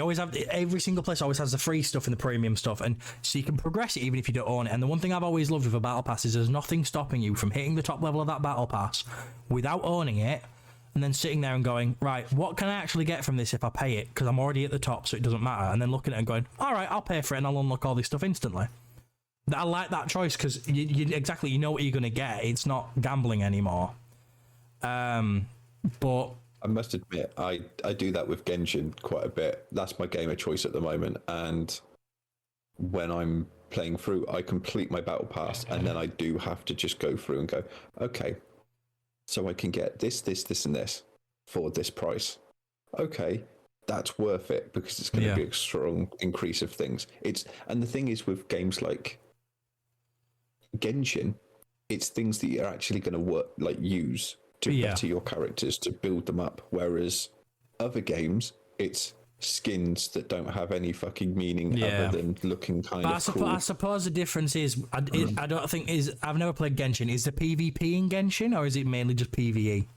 every single place always has the free stuff and the premium stuff, and so you can progress it even if you don't own it. And the one thing I've always loved with a battle pass is there's nothing stopping you from hitting the top level of that battle pass without owning it, and then sitting there and going, right, what can I actually get from this if I pay it? Because I'm already at the top, so it doesn't matter. And then looking at it and going, all right, I'll pay for it and I'll unlock all this stuff instantly. I like that choice, because you know what you're going to get. It's not gambling anymore. But I must admit, I do that with Genshin quite a bit. That's my game of choice at the moment. And when I'm playing through, I complete my battle pass, and then I do have to just go through and go, okay, so I can get this, and this for this price. Okay, that's worth it, because it's going to be a strong increase of things. And the thing is, with games like Genshin, it's things that you're actually going to use to better your characters, to build them up. Whereas other games, it's skins that don't have any fucking meaning other than looking kind of cool. I suppose the difference is, I don't think I've never played Genshin. Is the PvP in Genshin, or is it mainly just PvE?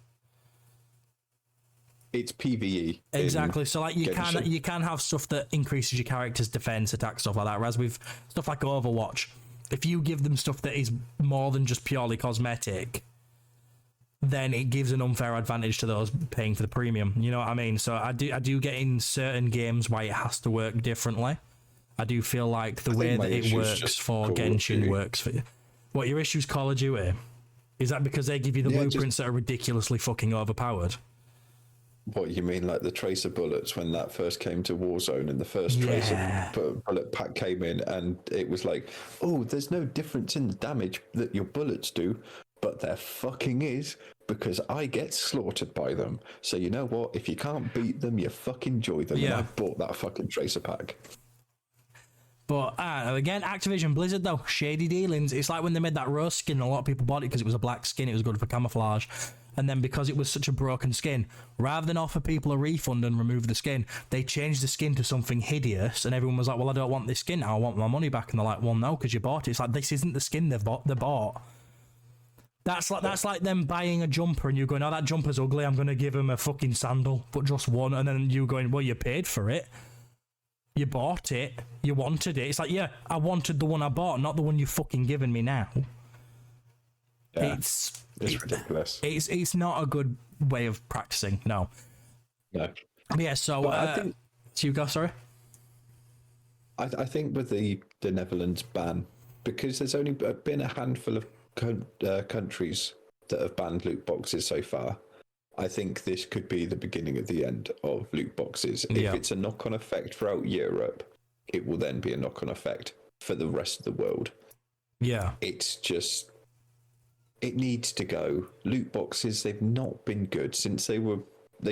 It's PvE. Exactly. So like you can have stuff that increases your character's defense, attack, stuff like that. Whereas with stuff like Overwatch, if you give them stuff that is more than just purely cosmetic, then it gives an unfair advantage to those paying for the premium. You know what I mean? So I do get in certain games why it has to work differently. I do feel like the way that it works for Genshin works for you. What, your issue's Call of Duty? Is that because they give you the blueprints that are ridiculously fucking overpowered? What, you mean like the tracer bullets when that first came to Warzone and the first tracer bullet pack came in and it was like, oh, there's no difference in the damage that your bullets do, but there fucking is, because I get slaughtered by them. So you know what? If you can't beat them, you fucking enjoy them. Yeah. And I bought that fucking tracer pack. But again, Activision Blizzard though, shady dealings. It's like when they made that rose skin, a lot of people bought it because it was a black skin, it was good for camouflage. And then because it was such a broken skin, rather than offer people a refund and remove the skin, they changed the skin to something hideous, and everyone was like, well, I don't want this skin now, I want my money back. And they're like, well, no, because you bought it. It's like, this isn't the skin they bought. That's like them buying a jumper and you going, oh, that jumper's ugly, I'm going to give him a fucking sandal, but just one. And then you going, well, you paid for it. You bought it. You wanted it. It's like, yeah, I wanted the one I bought, not the one you've fucking given me now. Yeah, it's ridiculous. It's not a good way of practicing. No. No. But yeah. So I think. So you go. Sorry. I think with the Netherlands ban, because there's only been a handful of countries that have banned loot boxes so far. I think this could be the beginning of the end of loot boxes. If it's a knock-on effect throughout Europe, it will then be a knock-on effect for the rest of the world. Yeah. It's just, it needs to go. Loot boxes, they've not been good since they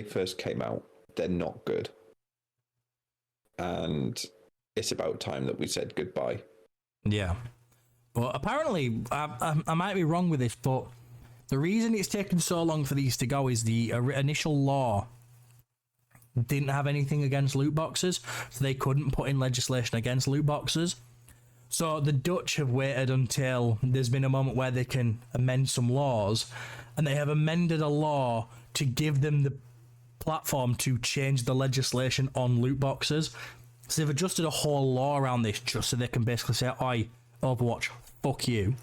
first came out. They're not good. And it's about time that we said goodbye. Yeah. But apparently, I might be wrong with this, but the reason it's taken so long for these to go is the initial law didn't have anything against loot boxes, so they couldn't put in legislation against loot boxes. So the Dutch have waited until there's been a moment where they can amend some laws, and they have amended a law to give them the platform to change the legislation on loot boxes. So they've adjusted a whole law around this just so they can basically say, oi, Overwatch, fuck you.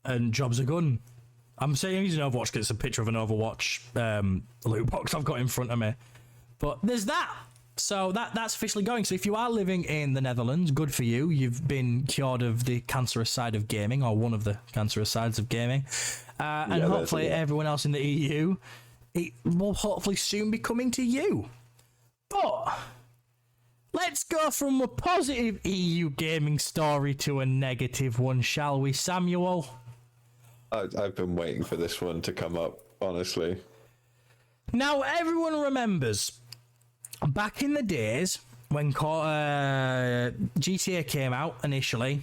And jobs are good. I'm saying using Overwatch because it's a picture of an Overwatch loot box I've got in front of me. But there's that. So that's officially going. So if you are living in the Netherlands, good for you. You've been cured of the cancerous side of gaming, or one of the cancerous sides of gaming. And hopefully everyone else in the EU, it will hopefully soon be coming to you. But let's go from a positive EU gaming story to a negative one, shall we, Samuel? I've been waiting for this one to come up, honestly. Now, everyone remembers back in the days when GTA came out initially,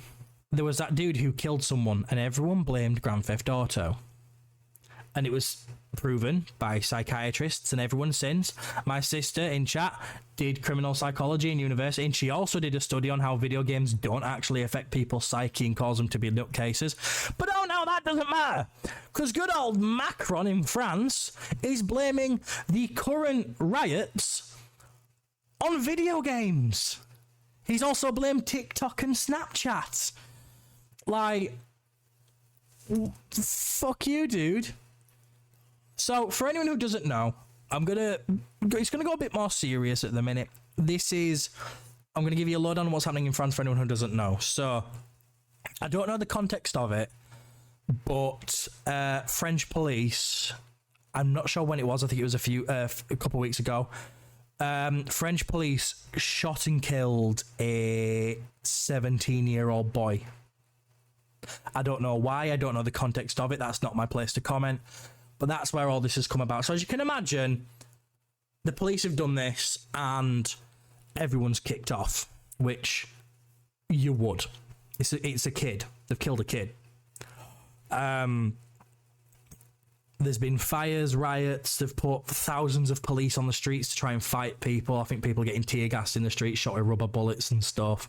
there was that dude who killed someone and everyone blamed Grand Theft Auto. And it was proven by psychiatrists and everyone since. My sister in chat did criminal psychology in university, and she also did a study on how video games don't actually affect people's psyche and cause them to be nutcases. But oh no, that doesn't matter, because good old Macron in France is blaming the current riots on video games. He's also blamed TikTok and Snapchat. Like, fuck you, dude. So, for anyone who doesn't know, it's gonna go a bit more serious at the minute. I'm gonna give you a lowdown on what's happening in France for anyone who doesn't know. So, I don't know the context of it, but French police, I'm not sure when it was, I think it was a couple of weeks ago, French police shot and killed a 17-year-old boy. I don't know why, I don't know the context of it, that's not my place to comment. But that's where all this has come about. So as you can imagine, the police have done this and everyone's kicked off, which you would. It's a kid. They've killed a kid. There's been fires, riots. They've put thousands of police on the streets to try and fight people. I think people are getting tear gassed in the streets, shot with rubber bullets and stuff.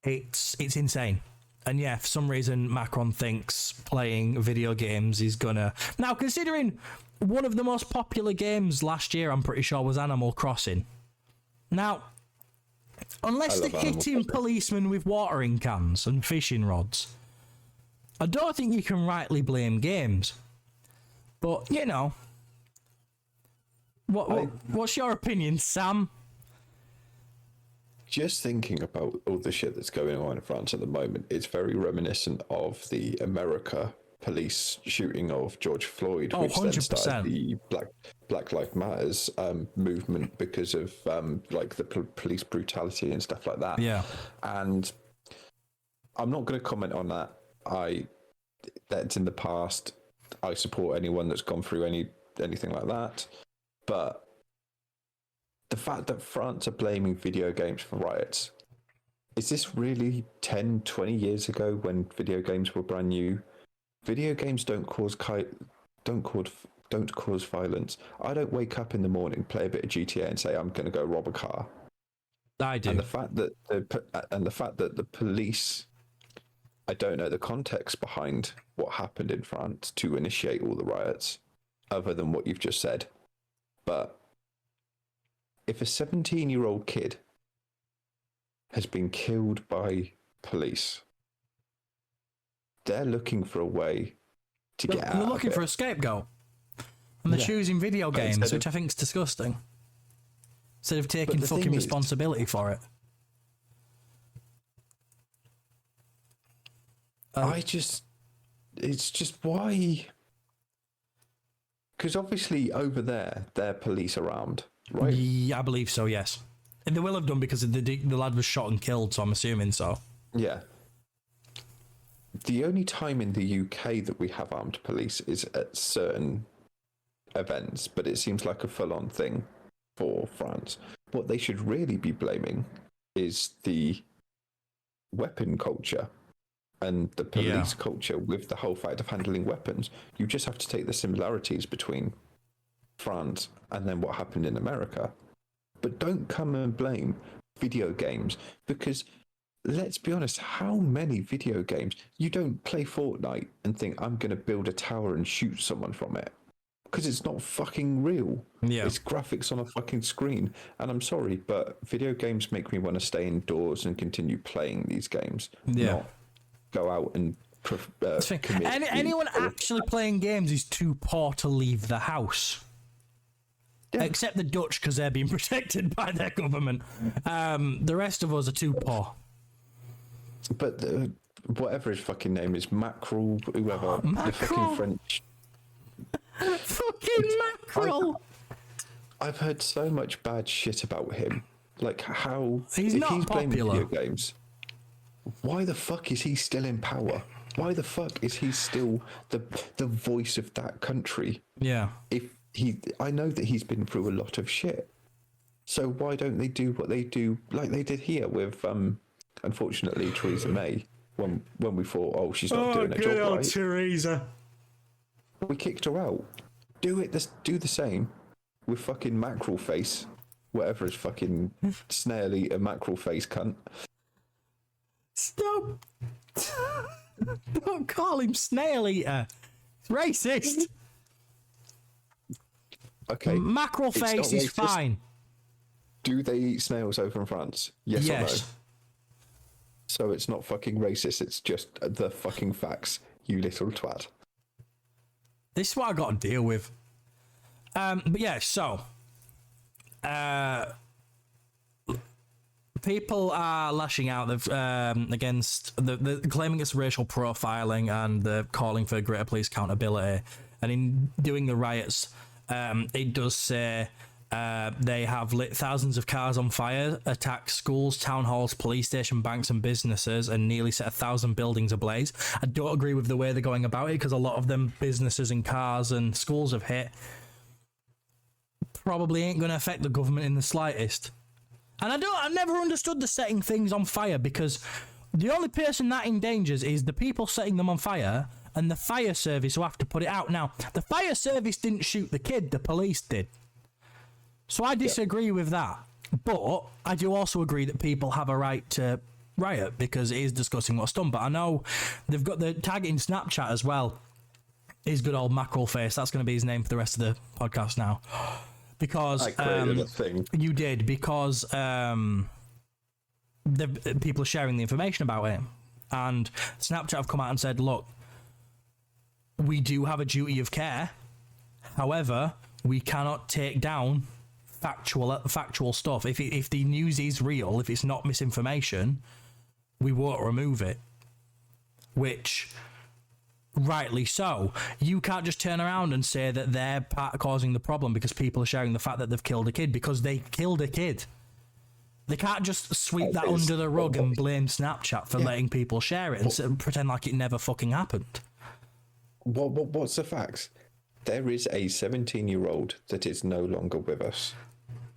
It's insane. And yeah, for some reason, Macron thinks playing video games is gonna... Now, considering one of the most popular games last year, I'm pretty sure, was Animal Crossing. Now, unless they're hitting policemen with watering cans and fishing rods, I don't think you can rightly blame games. But, you know... What's your opinion, Sam? just thinking about all the shit that's going on in France at the moment, it's very reminiscent of the America police shooting of George Floyd, which 100%. Then started the Black Lives Matters movement because of like the police brutality and stuff like that. Yeah. And I'm not going to comment on that. That's in the past. I support anyone that's gone through anything like that. But the fact that France are blaming video games for riots, is this really 10, 20 years ago when video games were brand new? Video games don't cause violence. I don't wake up in the morning, play a bit of GTA, and say I'm going to go rob a car. I do. And the fact that the police, I don't know the context behind what happened in France to initiate all the riots, other than what you've just said. But if a 17-year-old kid has been killed by police, they're looking for a way to get out. They're looking for a scapegoat. And they're choosing video games, which I think is disgusting. Instead of taking fucking responsibility for it. It's just why? Because obviously over there, they're police armed, right? Yeah, I believe so, yes. And they will have done because the lad was shot and killed, so I'm assuming so. Yeah. The only time in the UK that we have armed police is at certain events, but it seems like a full-on thing for France. What they should really be blaming is the weapon culture and the police culture with the whole fact of handling weapons. You just have to take the similarities between France and then what happened in America. But don't come and blame video games, because let's be honest, how many video games, you don't play Fortnite and think I'm going to build a tower and shoot someone from it, because it's not fucking real. Yeah. It's graphics on a fucking screen. And I'm sorry, but video games make me want to stay indoors and continue playing these games. Yeah. Not go out and anyone actually playing games is too poor to leave the house. Yeah. Except the Dutch, because they're being protected by their government. The rest of us are too poor. But whatever his fucking name is, Mackerel, whoever, the fucking French. Fucking Mackerel! I've heard so much bad shit about him. Like how he's not popular. Video games. Why the fuck is he still in power? Why the fuck is he still the voice of that country? Yeah. I know that he's been through a lot of shit. So why don't they do what they do, like they did here with, unfortunately, Theresa May, when we thought, she's not doing her job right. Theresa. We kicked her out. Do the same with fucking Mackerel Face, whatever is fucking snail eater Mackerel Face cunt. Stop! Don't call him snail eater. It's racist. Okay. Mackerel Face is fine. Do they eat snails over in France? Yes or no? So it's not fucking racist. It's just the fucking facts. You little twat. This is what I got to deal with. But yeah, so people are lashing out against the claiming it's racial profiling, and the calling for greater police accountability. And in doing the riots, it does say they have lit thousands of cars on fire, attacked schools, town halls, police station, banks and businesses, and nearly set 1,000 buildings ablaze. I don't agree with the way they're going about it, because a lot of them businesses and cars and schools have hit probably ain't going to affect the government in the slightest. And I've never understood the setting things on fire, because the only person that endangers is the people setting them on fire and the fire service who have to put it out. Now, the fire service didn't shoot the kid, the police did. So I disagree with that. But I do also agree that people have a right to riot, because it is discussing what's done. But I know they've got the targeting Snapchat as well. His good old Mackerel Face. That's going to be his name for the rest of the podcast now. Because I created a thing. You did, because the people are sharing the information about it. And Snapchat have come out and said, look, we do have a duty of care. However, we cannot take down factual stuff. If the news is real, if it's not misinformation, we won't remove it. Which, rightly so. You can't just turn around and say that they're part of causing the problem because people are sharing the fact that they've killed a kid, because they killed a kid. They can't just sweep that under the rug and blame Snapchat for letting people share it and pretend like it never fucking happened. What's the facts? There is a 17-year-old that is no longer with us.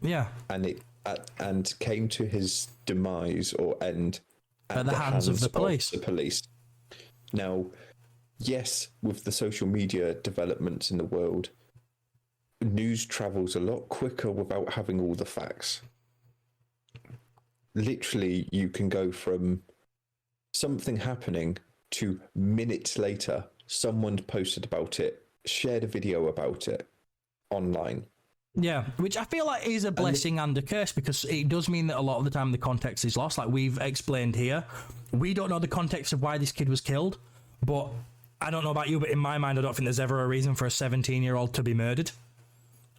Yeah. And came to his demise or end at the hands of the police. Now, yes, with the social media developments in the world, news travels a lot quicker without having all the facts. Literally, you can go from something happening to minutes later, someone posted about it, shared a video about it online. Yeah, which I feel like is a blessing and a curse, because it does mean that a lot of the time the context is lost. Like we've explained here, we don't know the context of why this kid was killed, but I don't know about you, but in my mind, I don't think there's ever a reason for a 17-year-old to be murdered.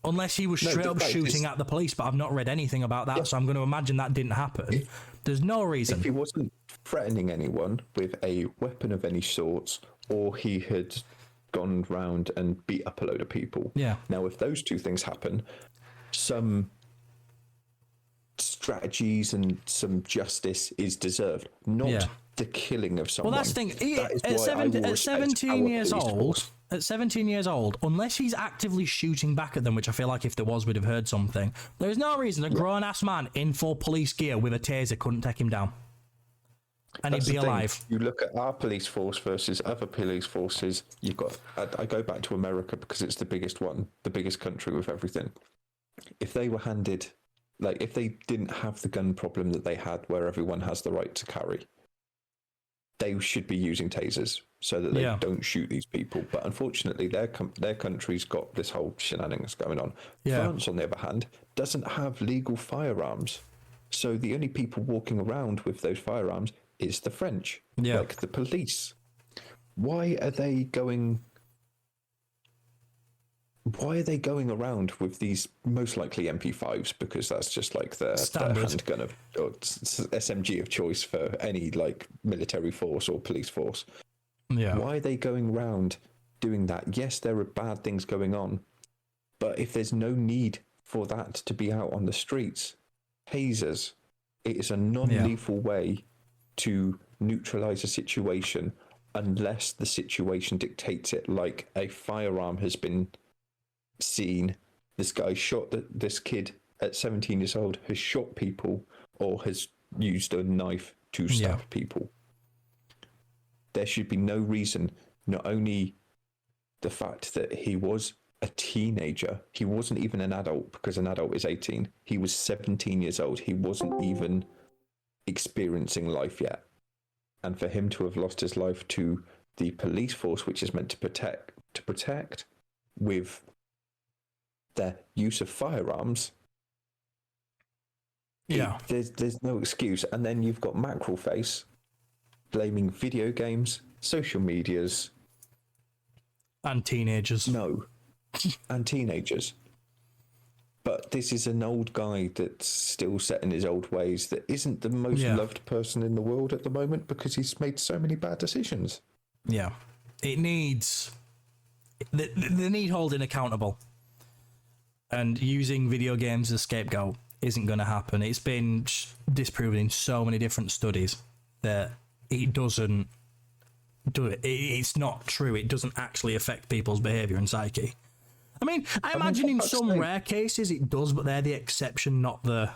Unless he was straight up shooting at the police, but I've not read anything about that, so I'm going to imagine that didn't happen. There's no reason. If he wasn't threatening anyone with a weapon of any sorts, or he had gone round and beat up a load of people. Yeah. Now, if those two things happen, some strategies and some justice is deserved, not the killing of someone. Well, that's the thing. At 17 years old, at 17 years old, unless he's actively shooting back at them, which I feel like if there was, we'd have heard something, there is no reason a grown-ass man in full police gear with a taser couldn't take him down. And he'd be alive. You look at our police force versus other police forces, you've got, I go back to America because it's the biggest one, the biggest country with everything. If they were handed, like if they didn't have the gun problem that they had where everyone has the right to carry, they should be using tasers so that they don't shoot these people. But unfortunately, their country's got this whole shenanigans going on. Yeah. France, on the other hand, doesn't have legal firearms. So the only people walking around with those firearms is the French, like the police. Why are they going around with these most likely MP5s? Because that's just like their handgun or SMG of choice for any like military force or police force. Yeah. Why are they going around doing that? Yes, there are bad things going on, but if there's no need for that to be out on the streets, tasers, it is a non-lethal way to neutralize a situation unless the situation dictates it, like a firearm has been seen, this guy shot this kid at 17 years old, has shot people or has used a knife to stab people. There should be no reason, not only the fact that he was a teenager, he wasn't even an adult because an adult is 18, he was 17 years old, he wasn't even experiencing life yet. And for him to have lost his life to the police force, which is meant to protect with their use of firearms, there's no excuse. And then you've got Macroface blaming video games, social medias, and teenagers. And teenagers. But this is an old guy that's still set in his old ways, that isn't the most loved person in the world at the moment because he's made so many bad decisions. Yeah. It needs... They need holding accountable. And using video games as a scapegoat isn't going to happen. It's been disproven in so many different studies that it doesn't do it. It's not true. It doesn't actually affect people's behaviour and psyche. I mean, I imagine in some rare cases it does, but they're the exception, not the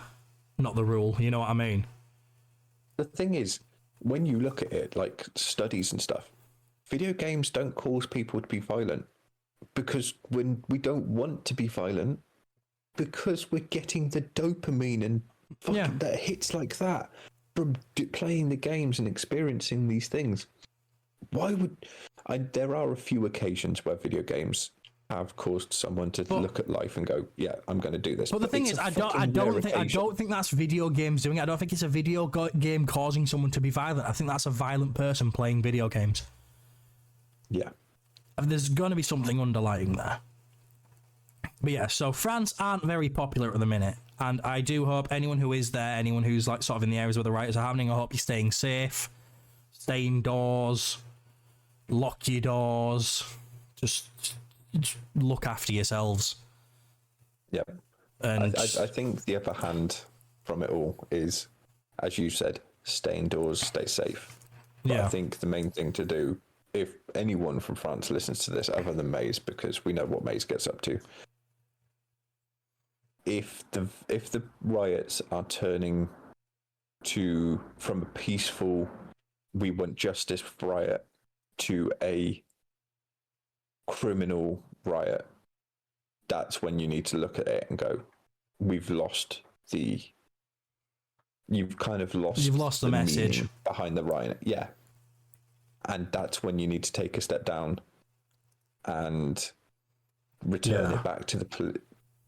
rule. You know what I mean? The thing is, when you look at it, like studies and stuff, video games don't cause people to be violent because when we don't want to be violent, because we're getting the dopamine and that hits like that from playing the games and experiencing these things. Why would there are a few occasions where video games have caused someone to look at life and go, yeah, I'm going to do this. But the thing is, I don't think that's video games doing it. I don't think it's a video game causing someone to be violent. I think that's a violent person playing video games. Yeah. There's going to be something underlying there. But yeah, so France aren't very popular at the minute, and I do hope anyone who is there, anyone who's like sort of in the areas where the riots are happening, I hope you're staying safe, stay indoors, lock your doors, just look after yourselves. Yep. And I think the upper hand from it all is, as you said, stay indoors, stay safe. But yeah, I think the main thing to do, if anyone from France listens to this other than Maze, because we know what Maze gets up to, if the riots are turning to from a peaceful, we want justice riot to a criminal riot, that's when you need to look at it and go, you've kind of lost the message behind the riot. Yeah. And that's when you need to take a step down and return it back to the police.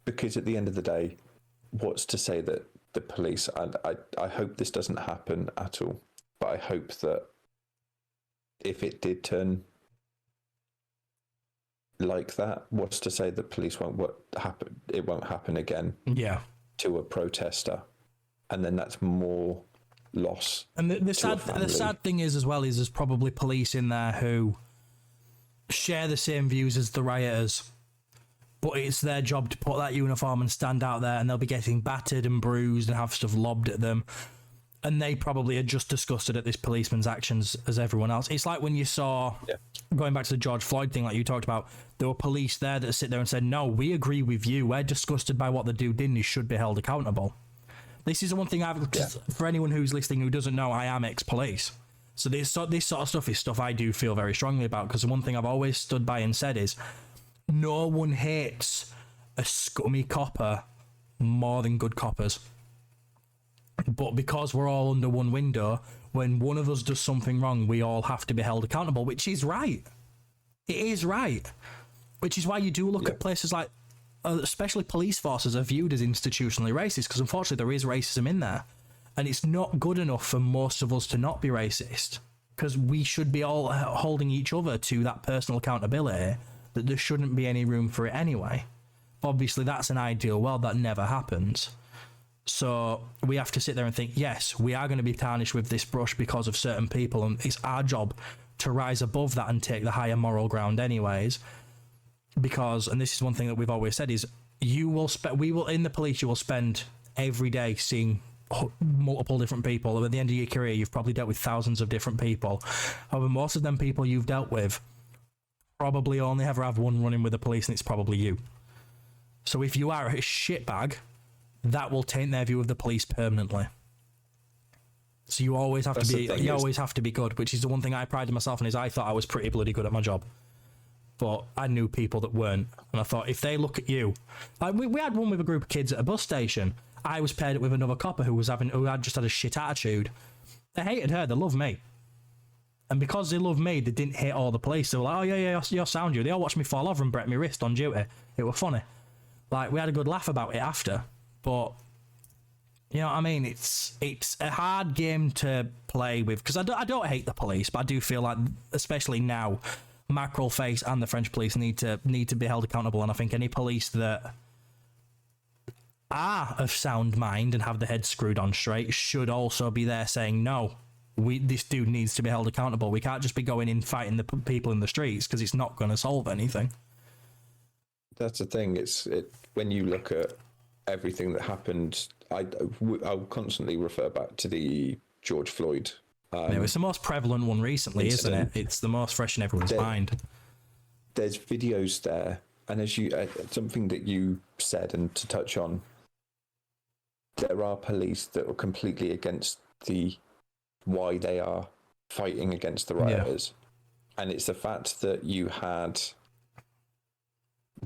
Because at the end of the day, what's to say that the police, and I hope this doesn't happen at all, but I hope that if it did turn like that, what's to say that police won't happen again to a protester, and then that's more loss. And the sad thing is as well is there's probably police in there who share the same views as the rioters, but it's their job to put that uniform and stand out there, and they'll be getting battered and bruised and have stuff lobbed at them, and they probably are just disgusted at this policeman's actions as everyone else. It's like when you saw, going back to the George Floyd thing like you talked about, there were police there that sit there and said, no, we agree with you, we're disgusted by what the dude did and he should be held accountable. This is the one thing for anyone who's listening who doesn't know, I am ex-police. So this sort of stuff is stuff I do feel very strongly about, because the one thing I've always stood by and said is, no one hates a scummy copper more than good coppers. But because we're all under one window, when one of us does something wrong, we all have to be held accountable, which is right. It is right. Which is why you do look at places like, especially police forces are viewed as institutionally racist, because unfortunately there is racism in there. And it's not good enough for most of us to not be racist, because we should be all holding each other to that personal accountability, that there shouldn't be any room for it anyway. Obviously, that's an ideal world that never happens. So we have to sit there and think, yes, we are going to be tarnished with this brush because of certain people, and it's our job to rise above that and take the higher moral ground anyways. Because, and this is one thing that we've always said, is we will in the police, you will spend every day seeing multiple different people, and at the end of your career you've probably dealt with thousands of different people. However, most of them people you've dealt with probably only ever have one run-in with the police, and it's probably you. So if you are a shitbag, that will taint their view of the police permanently. So you always have to be good, which is the one thing I prided myself on, is I thought I was pretty bloody good at my job. But I knew people that weren't, and I thought, if they look at you, like we had one with a group of kids at a bus station. I was paired up with another copper who had just had a shit attitude. They hated her, they love me. And because they love me, they didn't hate all the police. They were like, oh yeah, you're sound you. They all watched me fall over and break my wrist on duty. It was funny. Like, we had a good laugh about it after. But, you know what I mean? It's a hard game to play with, because I don't hate the police, but I do feel like, especially now, Mackerel Face and the French police need to be held accountable. And I think any police that are of sound mind and have the head screwed on straight should also be there saying, no, this dude needs to be held accountable. We can't just be going in fighting the people in the streets, because it's not going to solve anything. That's the thing. When you look at everything that happened, I'll constantly refer back to the George Floyd. It's the most prevalent one recently, incident. Isn't it? It's the most fresh in everyone's mind. There's videos there, and as you something that you said, and to touch on, there are police that are completely against why they are fighting against the rioters. And it's the fact that you had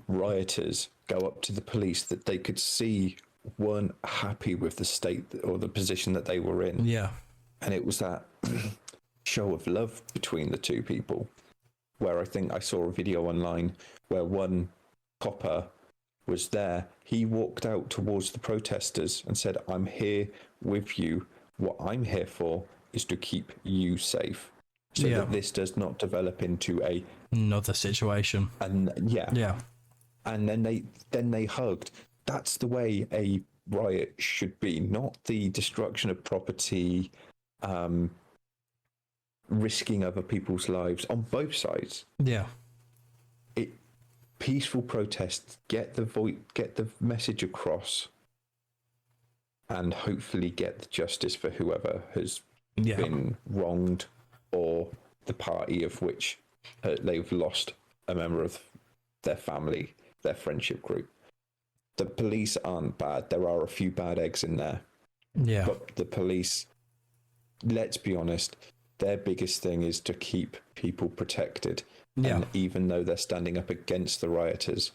rioters go up to the police that they could see weren't happy with the state or the position that they were in. Yeah. And it was that show of love between the two people, where I think I saw a video online where one copper was there. He walked out towards the protesters and said, I'm here with you. What I'm here for is to keep you safe, so that this does not develop into another situation. And yeah. and then they hugged. That's the way a riot should be, not the destruction of property, risking other people's lives on both sides. Yeah. Peaceful protests, get the message across, and hopefully get the justice for whoever has been wronged, or the party of which they've lost a member of their family, their friendship group. The police aren't bad. There are a few bad eggs in there. Yeah. But the police, let's be honest, their biggest thing is to keep people protected. Yeah. And even though they're standing up against the rioters,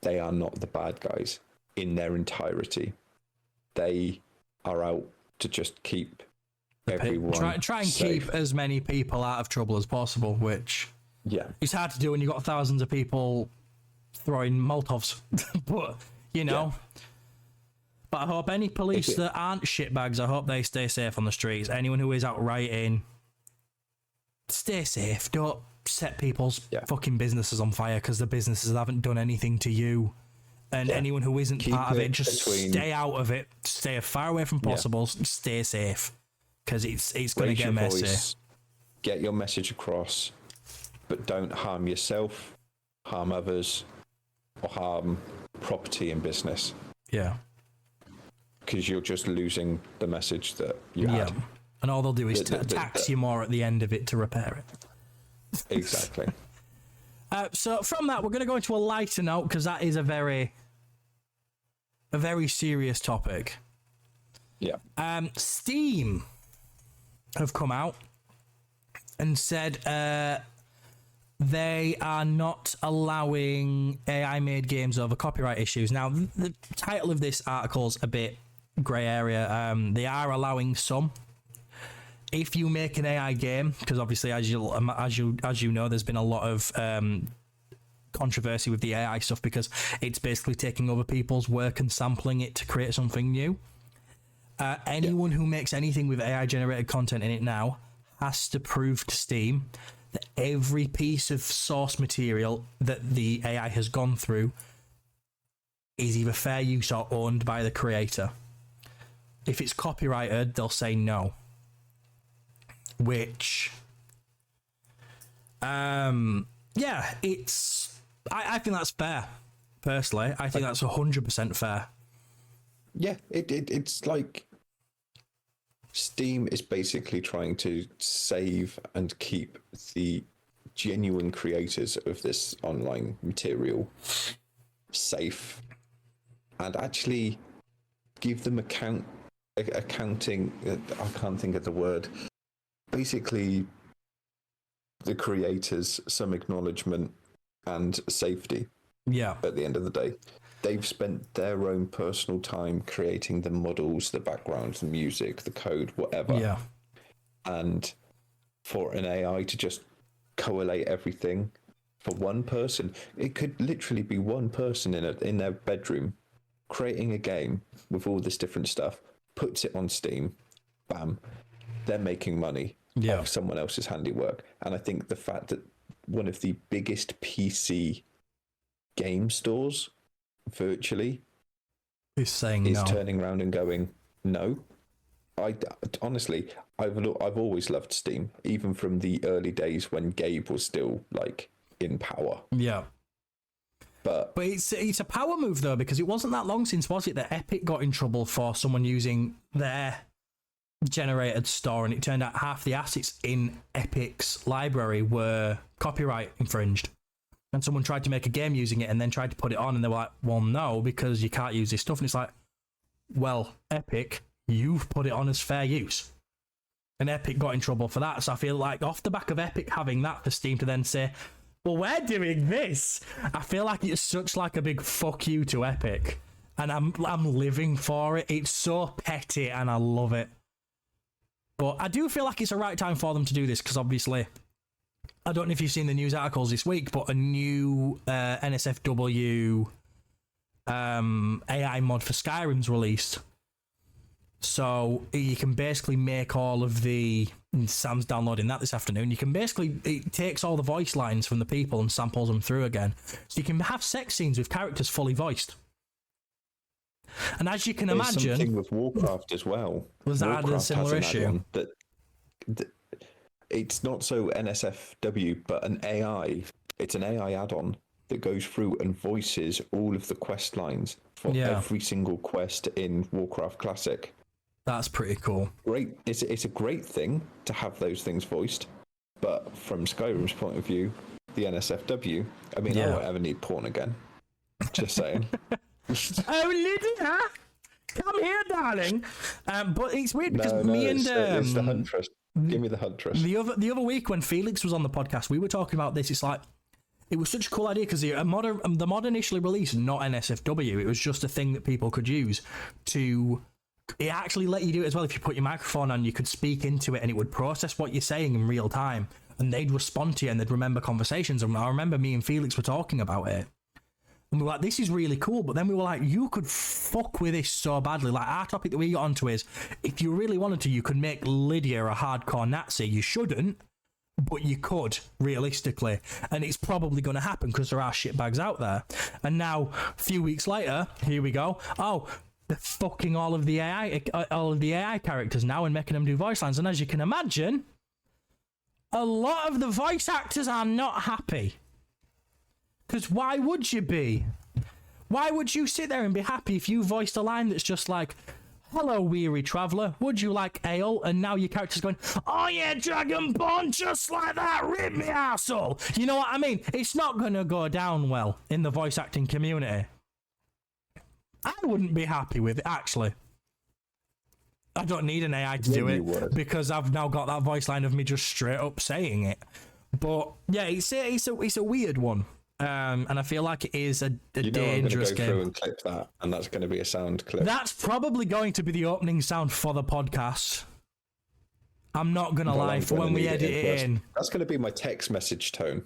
they are not the bad guys in their entirety. They are out to just keep everyone try and safe. keep as many people out of trouble as possible, which it's hard to do when you've got thousands of people throwing Molotovs. But, you know. Yeah. But I hope any police that aren't shitbags, I hope they stay safe on the streets. Anyone who is out rioting, stay safe. Don't set people's fucking businesses on fire because the businesses haven't done anything to you. And anyone who isn't part of it, just stay out of it. Stay as far away from possible. Stay safe, because it's going to get messy. Voice, get your message across, but don't harm yourself, harm others, or harm property and business. Yeah. Because you're just losing the message that you had. And all they'll do is tax you more at the end of it to repair it. Exactly. So from that, we're going to go into a lighter note, because that is a very serious topic. Yeah. Steam have come out and said they are not allowing AI-made games over copyright issues. Now, the title of this article is a bit grey area. They are allowing some. If you make an AI game, because obviously, as you know, there's been a lot of controversy with the AI stuff because it's basically taking over people's work and sampling it to create something new. Anyone who makes anything with AI generated content in it now has to prove to Steam that every piece of source material that the AI has gone through is either fair use or owned by the creator. If it's copyrighted, they'll say no. Which, it's... I think that's fair, personally. I think that's 100% fair. Yeah, it's like Steam is basically trying to save and keep the genuine creators of this online material safe, and actually give them accounting. I can't think of the word. Basically, the creators some acknowledgement and safety. Yeah. At the end of the day, they've spent their own personal time creating the models, the backgrounds, the music, the code, whatever. Yeah. And for an AI to just collate everything for one person, it could literally be one person in their bedroom creating a game with all this different stuff, puts it on Steam, bam, they're making money off someone else's handiwork. And I think the fact that one of the biggest PC game stores virtually is turning around and going, no. Honestly, I've always loved Steam, even from the early days when Gabe was still like in power. Yeah. But it's a power move though, because it wasn't that long since, was it, that Epic got in trouble for someone using their generated store, and it turned out half the assets in Epic's library were copyright infringed. And someone tried to make a game using it and then tried to put it on, and they were like, well, no, because you can't use this stuff. And it's like, well, Epic, you've put it on as fair use. And Epic got in trouble for that. So I feel like off the back of Epic having that, for Steam to then say, well, we're doing this, I feel like it's such like a big fuck you to Epic. And I'm living for it. It's so petty and I love it. But I do feel like it's the right time for them to do this, because obviously, I don't know if you've seen the news articles this week, but a new NSFW AI mod for Skyrim's released. So you can basically make all of the... Sam's downloading that this afternoon. You can basically... It takes all the voice lines from the people and samples them through again. So you can have sex scenes with characters fully voiced. And as you can imagine... There's something with Warcraft as well. Was that a similar issue? That it's not so NSFW, but an AI. It's an AI add-on that goes through and voices all of the quest lines for every single quest in Warcraft Classic. That's pretty cool. Great. It's a great thing to have those things voiced, but from Skyrim's point of view, the NSFW, I mean, I won't ever need porn again. Just saying. Oh, Lydia! Come here, darling. But it's weird because it's the Huntress. Give me the Huntress. The other week when Felix was on the podcast, we were talking about this. It's like, it was such a cool idea because the mod initially released, not NSFW, it was just a thing that people could use to... It actually let you do it as well. If you put your microphone on, you could speak into it and it would process what you're saying in real time. And they'd respond to you and they'd remember conversations. And I remember me and Felix were talking about it. And we were like, this is really cool. But then we were like, you could fuck with this so badly. Like, our topic that we got onto is, if you really wanted to, you could make Lydia a hardcore Nazi. You shouldn't, but you could, realistically. And it's probably going to happen because there are shitbags out there. And now, a few weeks later, here we go. Oh, they're fucking all of the AI characters now and making them do voice lines. And as you can imagine, a lot of the voice actors are not happy. Because why would you be? Why would you sit there and be happy if you voiced a line that's just like, hello, weary traveller, would you like ale? And now your character's going, oh yeah, Dragonborn, just like that, rip me arsehole. You know what I mean? It's not going to go down well in the voice acting community. I wouldn't be happy with it, actually. I don't need an AI to do it because I've now got that voice line of me just straight up saying it. But yeah, it's a weird one. And I feel like it is a dangerous game. I'm going to go through and clip that, and that's going to be a sound clip. That's probably going to be the opening sound for the podcast. I'm not going to lie, for when we edit it in. That's going to be my text message tone.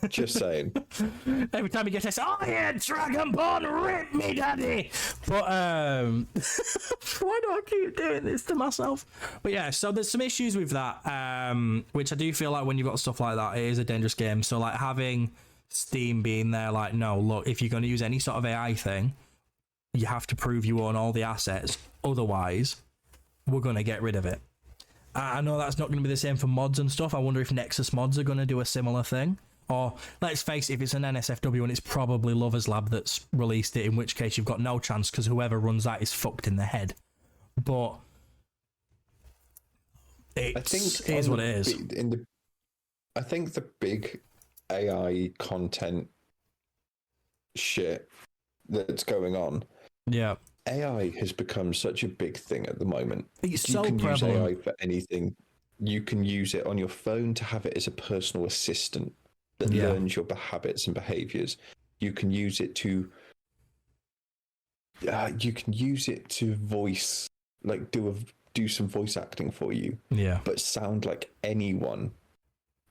Just saying. Every time you get this, oh yeah, Dragonborn, rip me, daddy. But why do I keep doing this to myself? But yeah, so there's some issues with that, which I do feel like when you've got stuff like that, it is a dangerous game. So like having Steam being there, like, no, look, if you're going to use any sort of AI thing, you have to prove you own all the assets. Otherwise, we're going to get rid of it. I know that's not going to be the same for mods and stuff. I wonder if Nexus mods are going to do a similar thing. Or, let's face it, if it's an NSFW and it's probably Lover's Lab that's released it, in which case you've got no chance because whoever runs that is fucked in the head. But it is what it is. I think the big AI content shit that's going on. Yeah. AI has become such a big thing at the moment. It's so prevalent. You can use AI for anything. You can use it on your phone to have it as a personal assistant that learns your habits and behaviors. You can use it to voice, like do some voice acting for you. Yeah. But sound like anyone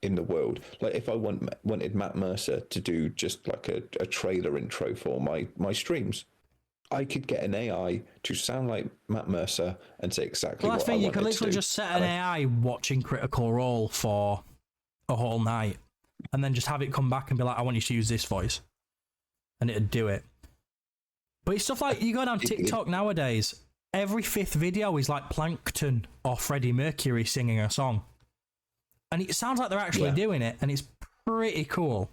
in the world. Like if I wanted Matt Mercer to do just like a trailer intro for my streams, I could get an AI to sound like Matt Mercer and say exactly what I wanted to do. Well, that's the thing, you can literally just set an AI watching Critical Role for a whole night and then just have it come back and be like, I want you to use this voice. And it'd do it. But it's stuff like, you go down TikTok nowadays, every fifth video is like Plankton or Freddie Mercury singing a song. And it sounds like they're actually doing it, and it's pretty cool.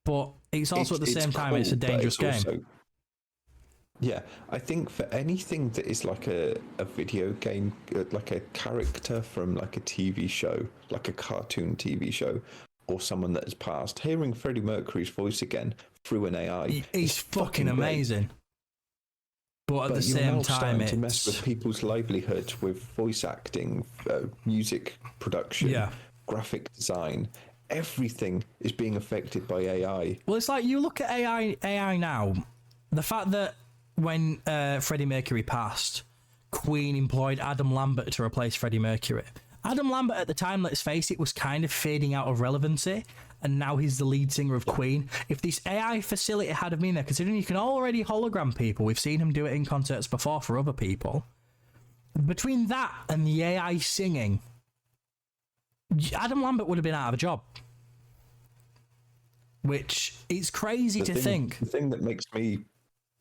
But it's also at the same time, it's a dangerous game. Yeah, I think for anything that is like a video game, like a character from like a TV show, like a cartoon TV show, or someone that has passed, hearing Freddie Mercury's voice again through an AI, he's fucking amazing. But at the same time, it's to mess with people's livelihood with voice acting, music production, graphic design. Everything is being affected by AI. Well, it's like you look at AI now. The fact that when Freddie Mercury passed, Queen employed Adam Lambert to replace Freddie Mercury. Adam Lambert at the time, let's face it, was kind of fading out of relevancy, and now he's the lead singer of Queen. If this AI facility had been there, considering you can already hologram people, we've seen him do it in concerts before for other people, between that and the AI singing, Adam Lambert would have been out of a job. Which is crazy to think. The thing that makes me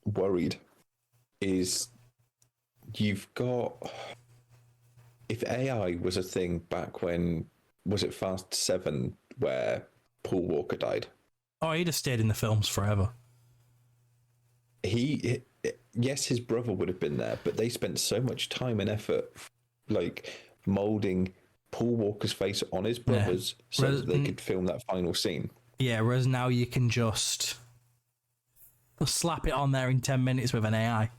worried is you've got... If AI was a thing back when... Was it Fast 7 where Paul Walker died? Oh, he'd have stayed in the films forever. Yes, his brother would have been there, but they spent so much time and effort, like, moulding Paul Walker's face on his brother's so that they could film that final scene. Yeah, whereas now you can just slap it on there in 10 minutes with an AI.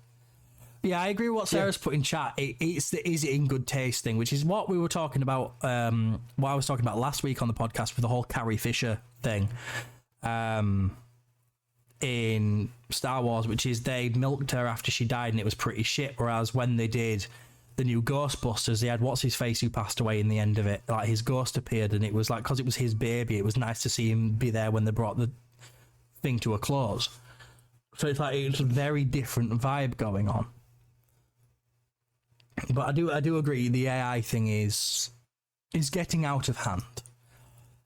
Yeah, I agree with what Sarah's put in chat. It's the is it in good taste thing, which is what we were talking about, what I was talking about last week on the podcast with the whole Carrie Fisher thing. In Star Wars, which is they milked her after she died and it was pretty shit, whereas when they did the new Ghostbusters, they had what's his face who passed away in the end of it, like his ghost appeared, and it was like, because it was his baby, it was nice to see him be there when they brought the thing to a close. So it's like it's a very different vibe going on. But I do agree the AI thing is getting out of hand.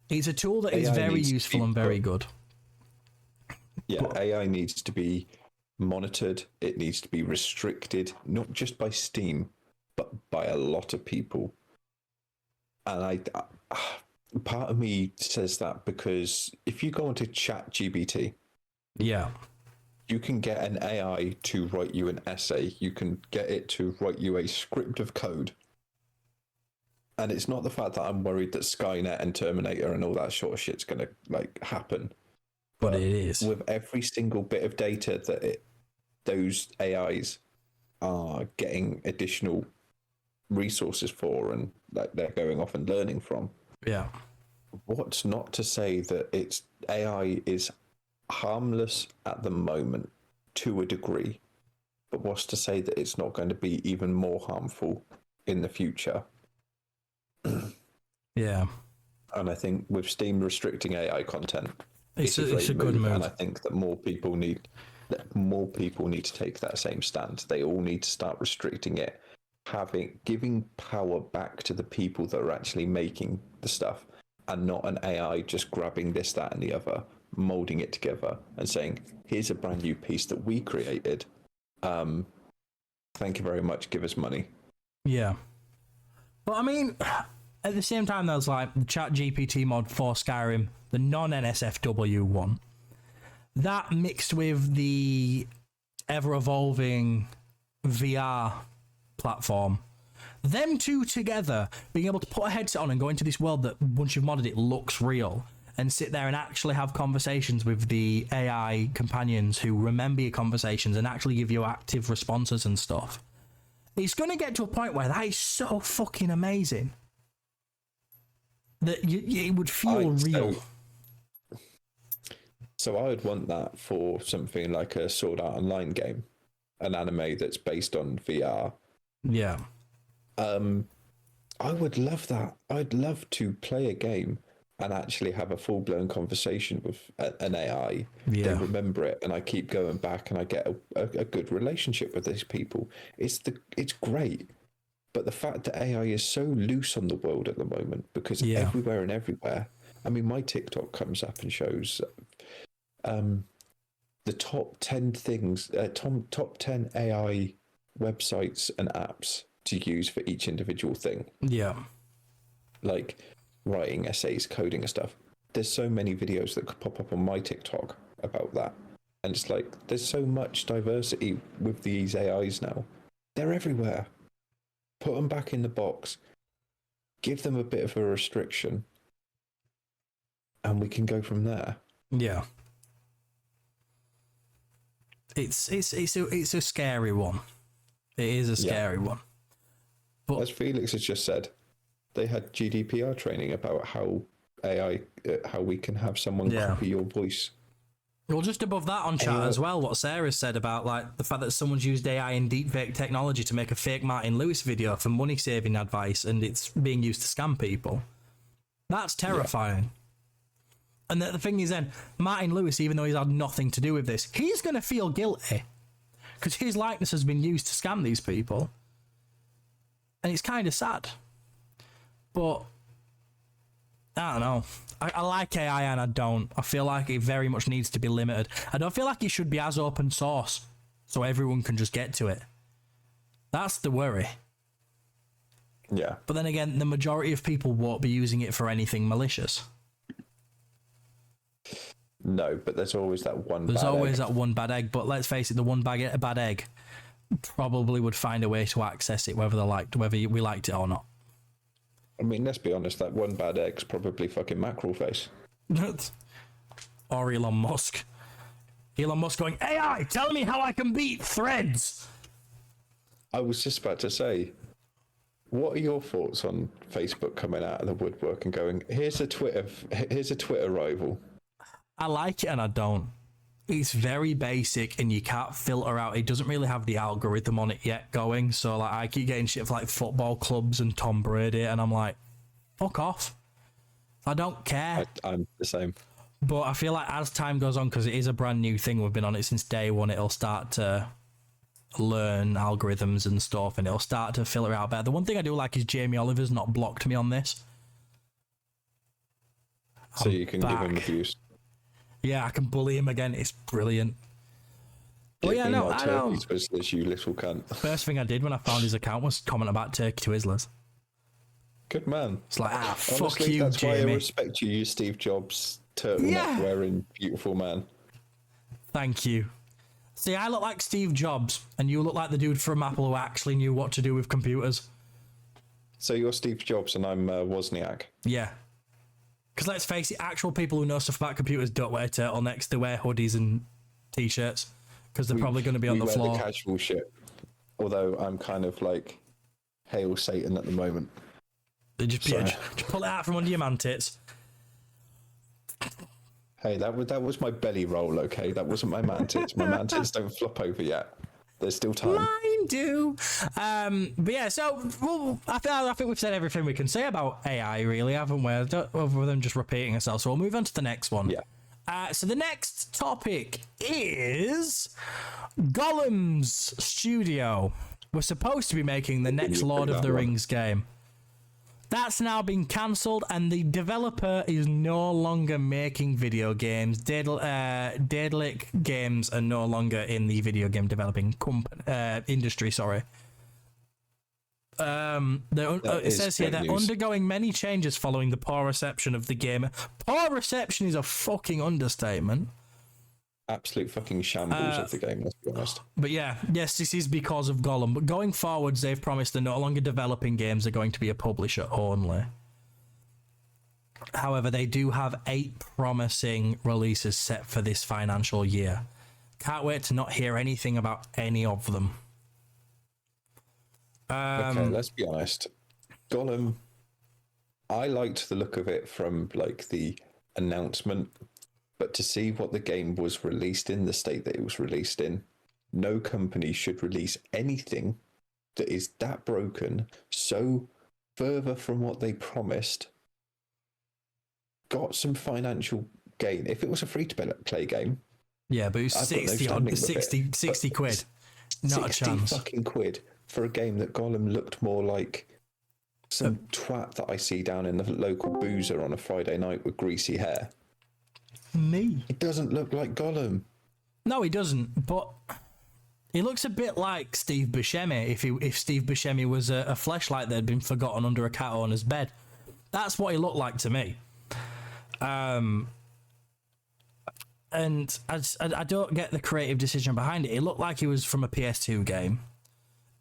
It's a tool that is very useful and very good. Yeah, but AI needs to be monitored. It needs to be restricted, not just by Steam, but by a lot of people. And part of me says that because if you go into ChatGPT, you can get an AI to write you an essay. You can get it to write you a script of code. And it's not the fact that I'm worried that Skynet and Terminator and all that sort of shit's going to happen. But it is. With every single bit of data that those AIs are getting additional resources for and like they're going off and learning from. Yeah. What's not to say that it's AI is harmless at the moment to a degree, but what's to say that it's not going to be even more harmful in the future? Yeah. And I think with Steam restricting AI content, it's a good move. And I think that more people need to take that same stand. They all need to start restricting it, giving power back to the people that are actually making the stuff, and not an AI just grabbing this, that, and the other, molding it together and saying, "Here's a brand new piece that we created. Thank you very much. Give us money." Yeah, but I mean, at the same time, there's like the ChatGPT mod for Skyrim, the non-NSFW one. That mixed with the ever-evolving VR platform. Them two together, being able to put a headset on and go into this world that, once you've modded it, looks real, and sit there and actually have conversations with the AI companions who remember your conversations and actually give you active responses and stuff. It's going to get to a point where that is so fucking amazing that it would feel real. So I would want that for something like a Sword Art Online game, an anime that's based on VR. Yeah. I would love that. I'd love to play a game and actually have a full-blown conversation with an AI. Yeah. They remember it, and I keep going back, and I get a good relationship with these people. It's great. But the fact that AI is so loose on the world at the moment, because everywhere and everywhere. I mean, my TikTok comes up and shows the top 10 things, top 10 AI websites and apps to use for each individual thing. Yeah. Like writing essays, coding and stuff. There's so many videos that could pop up on my TikTok about that. And it's like, there's so much diversity with these AIs now. They're everywhere. Put them back in the box. Give them a bit of a restriction. And we can go from there. Yeah. It's a scary one. It is a scary one. But as Felix has just said, they had GDPR training about how AI, how we can have someone copy your voice. Well, just above that on chat as well, what Sarah said about like the fact that someone's used AI and deepfake technology to make a fake Martin Lewis video for money-saving advice, and it's being used to scam people. That's terrifying. Yeah. And the thing is then, Martin Lewis, even though he's had nothing to do with this, he's going to feel guilty because his likeness has been used to scam these people. and it's kind of sad. But I don't know. I like AI and I don't. I feel like it very much needs to be limited. I don't feel like it should be as open source so everyone can just get to it. That's the worry. Yeah. But then again, the majority of people won't be using it for anything malicious. No, but there's always that one There's bad always egg. that one bad egg. But let's face it, the one bad egg probably would find a way to access it, whether we liked it or not. I mean, let's be honest, that one bad egg's probably fucking mackerel face. Or Elon Musk. Elon Musk going, AI, tell me how I can beat Threads. I was just about to say, what are your thoughts on Facebook coming out of the woodwork and going, here's a Twitter rival? I like it and I don't. It's very basic and you can't filter out. It doesn't really have the algorithm on it yet going. So like I keep getting shit for like football clubs and Tom Brady and I'm like, fuck off. I don't care. I'm the same. But I feel like as time goes on, because it is a brand new thing, we've been on it since day one, it'll start to learn algorithms and stuff and it'll start to filter out better. The one thing I do like is Jamie Oliver's not blocked me on this. So you can give him the views. Yeah, I can bully him again. It's brilliant. But Give yeah, me no, more I turkey know. Twizzlers, you little cunt. First thing I did when I found his account was comment about turkey Twizzlers. Good man. It's like, fuck Honestly, you, that's Jamie. why I respect you, Steve Jobs, turtleneck wearing beautiful man. Thank you. See, I look like Steve Jobs, and you look like the dude from Apple who actually knew what to do with computers. So you're Steve Jobs and I'm Wozniak. Yeah. Because let's face it, actual people who know stuff about computers don't wear turtlenecks. They wear hoodies and t-shirts because they're probably going to be on the floor. The casual shit. Although I'm kind of like Hail Satan at the moment. They just pull it out from under your man tits. Hey, that was my belly roll, okay? That wasn't my mantids. My mantids don't flop over yet. There's still time. Mine do. But yeah, so I think we've said everything we can say about AI, really, haven't we? Other than just repeating ourselves. So we'll move on to the next one. Yeah. So the next topic is Gollum's Studio. We're supposed to be making the next Lord of the Rings game. That's now been cancelled, and the developer is no longer making video games. Daedalic Games are no longer in the video game developing industry. Sorry. It says here they're undergoing many changes following the poor reception of the game. Poor reception is a fucking understatement. Absolute fucking shambles of the game, let's be honest. But yeah, yes, this is because of Gollum. But going forwards, they've promised they're no longer developing games, they're going to be a publisher only. However, they do have 8 promising releases set for this financial year. Can't wait to not hear anything about any of them. Okay, let's be honest. Gollum, I liked the look of it from like the announcement. But to see what the game was released in, the state that it was released in, no company should release anything that is that broken, so further from what they promised, got some financial gain. If it was a free-to-play game... Yeah, but it was 60 quid. Not a chance. 60 fucking quid for a game that Gollum looked more like some twat that I see down in the local boozer on a Friday night with greasy hair. Me. It doesn't look like Gollum. No, he doesn't. But he looks a bit like Steve Buscemi. If Steve Buscemi was a fleshlight that had been forgotten under a cat owner's bed, that's what he looked like to me. And I don't get the creative decision behind it. It looked like he was from a PS2 game.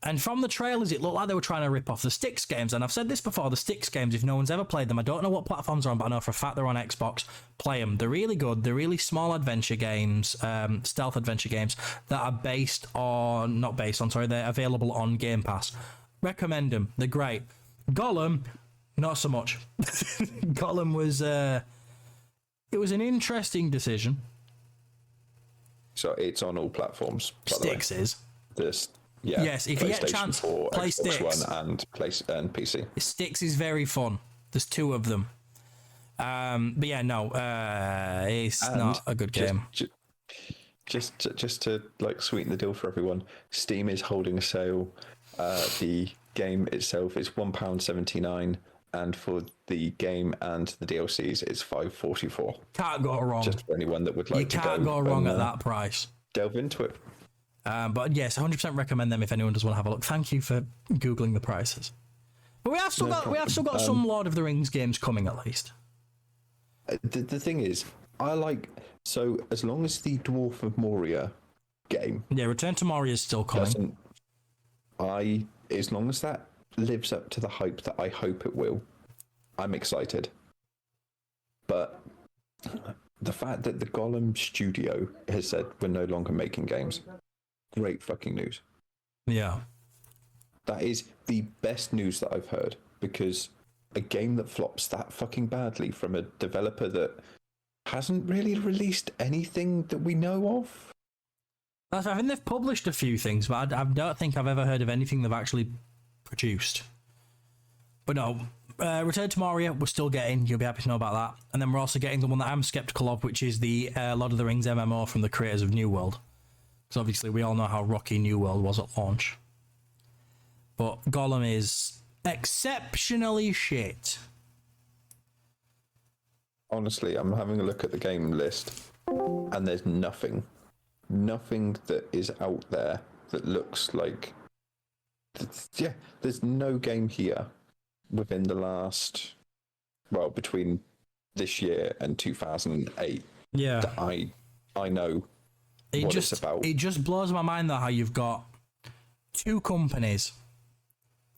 And from the trailers, it looked like they were trying to rip off the Styx games. And I've said this before, the Styx games, if no one's ever played them, I don't know what platforms they're on, but I know for a fact they're on Xbox. Play them. They're really good. They're really small adventure games, stealth adventure games that are they're available on Game Pass. Recommend them. They're great. Gollum, not so much. Gollum was, it was an interesting decision. So it's on all platforms. Styx is. Yeah, yes, if you get a chance, play Styx. One and PC. Styx is very fun. There's 2 of them. But yeah, no, it's not a good game. Just to like sweeten the deal for everyone, Steam is holding a sale. The game itself, it's £1.79, and for the game and the DLCs, it's $5.44. Can't go wrong. Just for anyone that would like to go. You can't go wrong at that price. Delve into it. But yes, 100% recommend them if anyone does want to have a look. Thank you for googling the prices. But we have still got some Lord of the Rings games coming at least. The thing is, so as long as the Dwarf of Moria game, Return to Moria is still coming. As long as that lives up to the hype that I hope it will, I'm excited. But the fact that the Gollum studio has said we're no longer making games, great fucking news. Yeah. That is the best news that I've heard, because a game that flops that fucking badly from a developer that hasn't really released anything that we know of. I think they've published a few things, but I don't think I've ever heard of anything they've actually produced. But no, Return to Moria we're still getting. You'll be happy to know about that. And then we're also getting the one that I'm skeptical of, which is the Lord of the Rings MMO from the creators of New World. Because obviously we all know how rocky New World was at launch. But Gollum is exceptionally shit. Honestly, I'm having a look at the game list, and there's nothing that is out there that looks like... Yeah, there's no game here within the last... Well, between this year and 2008 that I know it's about. It just blows my mind, though, how you've got two companies...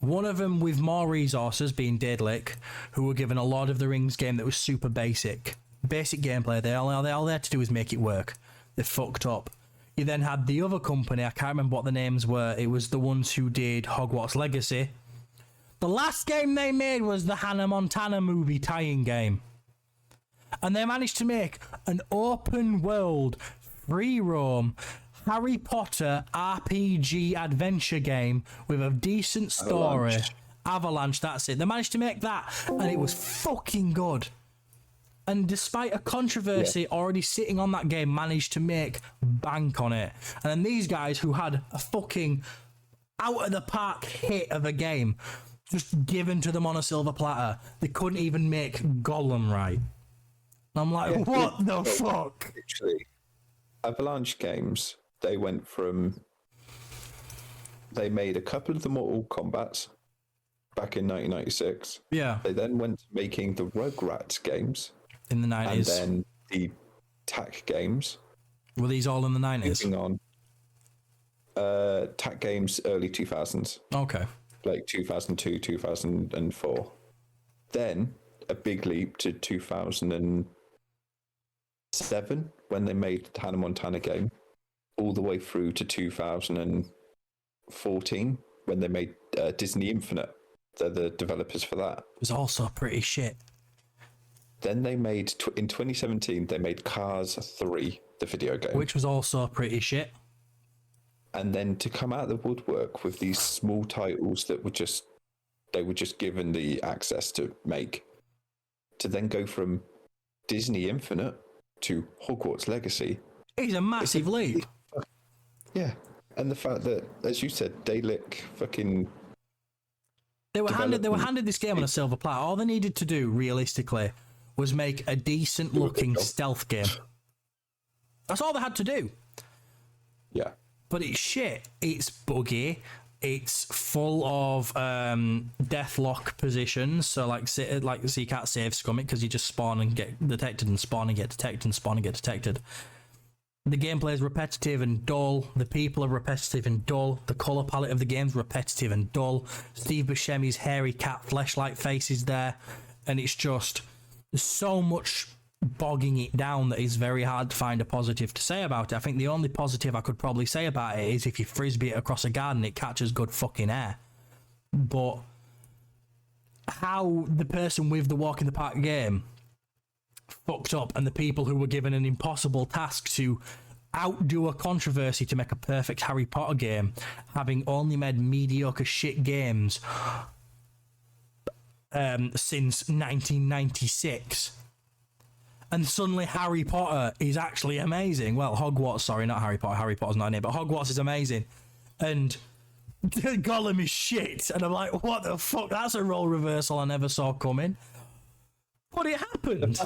One of them with more resources, being Daedalic, who were given a Lord of the Rings game that was super basic gameplay. They all they had to do was make it work. They fucked up. You then had the other company, I can't remember what the names were. It was the ones who did Hogwarts Legacy. The last game they made was the Hannah Montana movie tie-in game. And they managed to make an open world, free roam, Harry Potter RPG adventure game with a decent story. Avalanche, that's it. They managed to make that, and it was fucking good. And despite a controversy already sitting on that game, managed to make bank on it. And then these guys who had a fucking out of the park hit of a game just given to them on a silver platter, they couldn't even make Gollum right. And I'm like, what the fuck? Literally, Avalanche Games, they went from... They made a couple of the Mortal Kombats back in 1996. Yeah. They then went to making the Rugrats games. In the 90s. And then the TAC games. Were these all in the 90s? Moving on. TAC games, early 2000s. Okay. Like 2002, 2004. Then a big leap to 2007 when they made the Hannah Montana game, all the way through to 2014 when they made Disney Infinite. They're the developers for that. It was also pretty shit. Then they made, in 2017, they made Cars 3, the video game. Which was also pretty shit. And then to come out of the woodwork with these small titles that were just, they were just given the access to make, to then go from Disney Infinite to Hogwarts Legacy. It's a massive leap. Yeah. And the fact that, as you said, Daedalic fucking... They were handed this game on a silver platter. All they needed to do, realistically, was make a decent looking stealth game. That's all they had to do. Yeah. But it's shit. It's buggy. It's full of deathlock positions. So so you can't save scum it because you just spawn and get detected and spawn and get detected and spawn and get detected. The gameplay is repetitive and dull. The people are repetitive and dull. The colour palette of the game is repetitive and dull. Steve Buscemi's hairy cat fleshlight face is there. And it's just... There's so much bogging it down that it's very hard to find a positive to say about it. I think the only positive I could probably say about it is if you frisbee it across a garden, it catches good fucking air. But how the person with the walk in the park game fucked up, and the people who were given an impossible task to outdo a controversy to make a perfect Harry Potter game, having only made mediocre shit games since 1996, and suddenly Harry Potter is actually amazing. Well, Hogwarts, sorry, not Harry Potter. Harry Potter's not in it, but Hogwarts is amazing. And Gollum is shit. And I'm like, what the fuck? That's a role reversal I never saw coming. But it happened.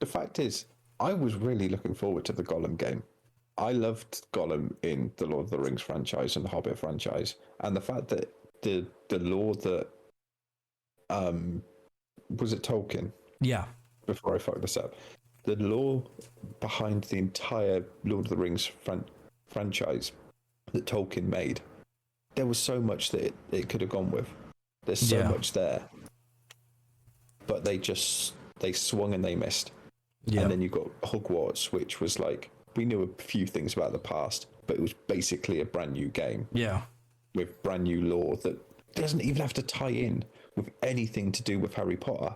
The fact is, I was really looking forward to the Gollum game. I loved Gollum in the Lord of the Rings franchise and the Hobbit franchise, and the fact that the lore that was it Tolkien? Yeah. Before I fuck this up, the lore behind the entire Lord of the Rings franchise that Tolkien made, there was so much that it could have gone with. There's so much there, but they swung and they missed. Yeah. And then you got Hogwarts, which was like, we knew a few things about the past, but it was basically a brand new game. Yeah. With brand new lore that doesn't even have to tie in with anything to do with Harry Potter.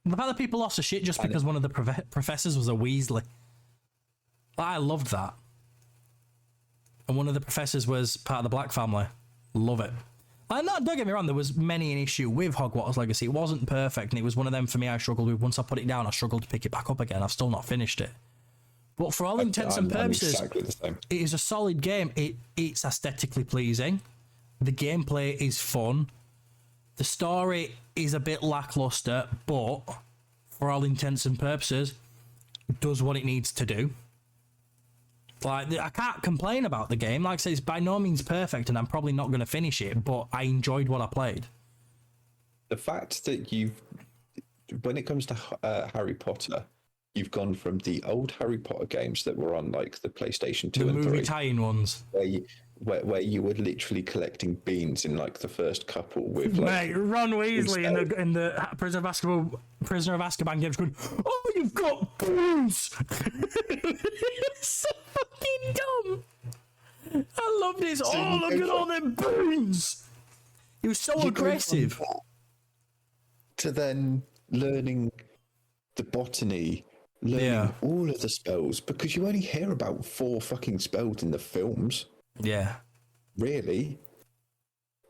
The fact that people lost a shit just because one of the professors was a Weasley. I loved that. And one of the professors was part of the Black family. Love it. And don't get me wrong, there was many an issue with Hogwarts Legacy. It wasn't perfect, and it was one of them for me I struggled with. Once I put it down, I struggled to pick it back up again. I've still not finished it. But for all intents and purposes, exactly the same. It is a solid game. It's aesthetically pleasing. The gameplay is fun. The story is a bit lackluster, but for all intents and purposes, it does what it needs to do. Like, I can't complain about the game. Like I say, it's by no means perfect, and I'm probably not going to finish it, but I enjoyed what I played. The fact that when it comes to Harry Potter, you've gone from the old Harry Potter games that were on like the PlayStation 2 and 3. The movie tie-in ones. Where you were literally collecting beans in like the first couple with like... Mate, Ron Weasley in the Prisoner of Azkaban games going, oh, you've got beans! It's so fucking dumb! I love this. Oh, look at all them beans! He was so aggressive. To then learning the botany, learning all of the spells, because you only hear about 4 fucking spells in the films. Yeah. Really?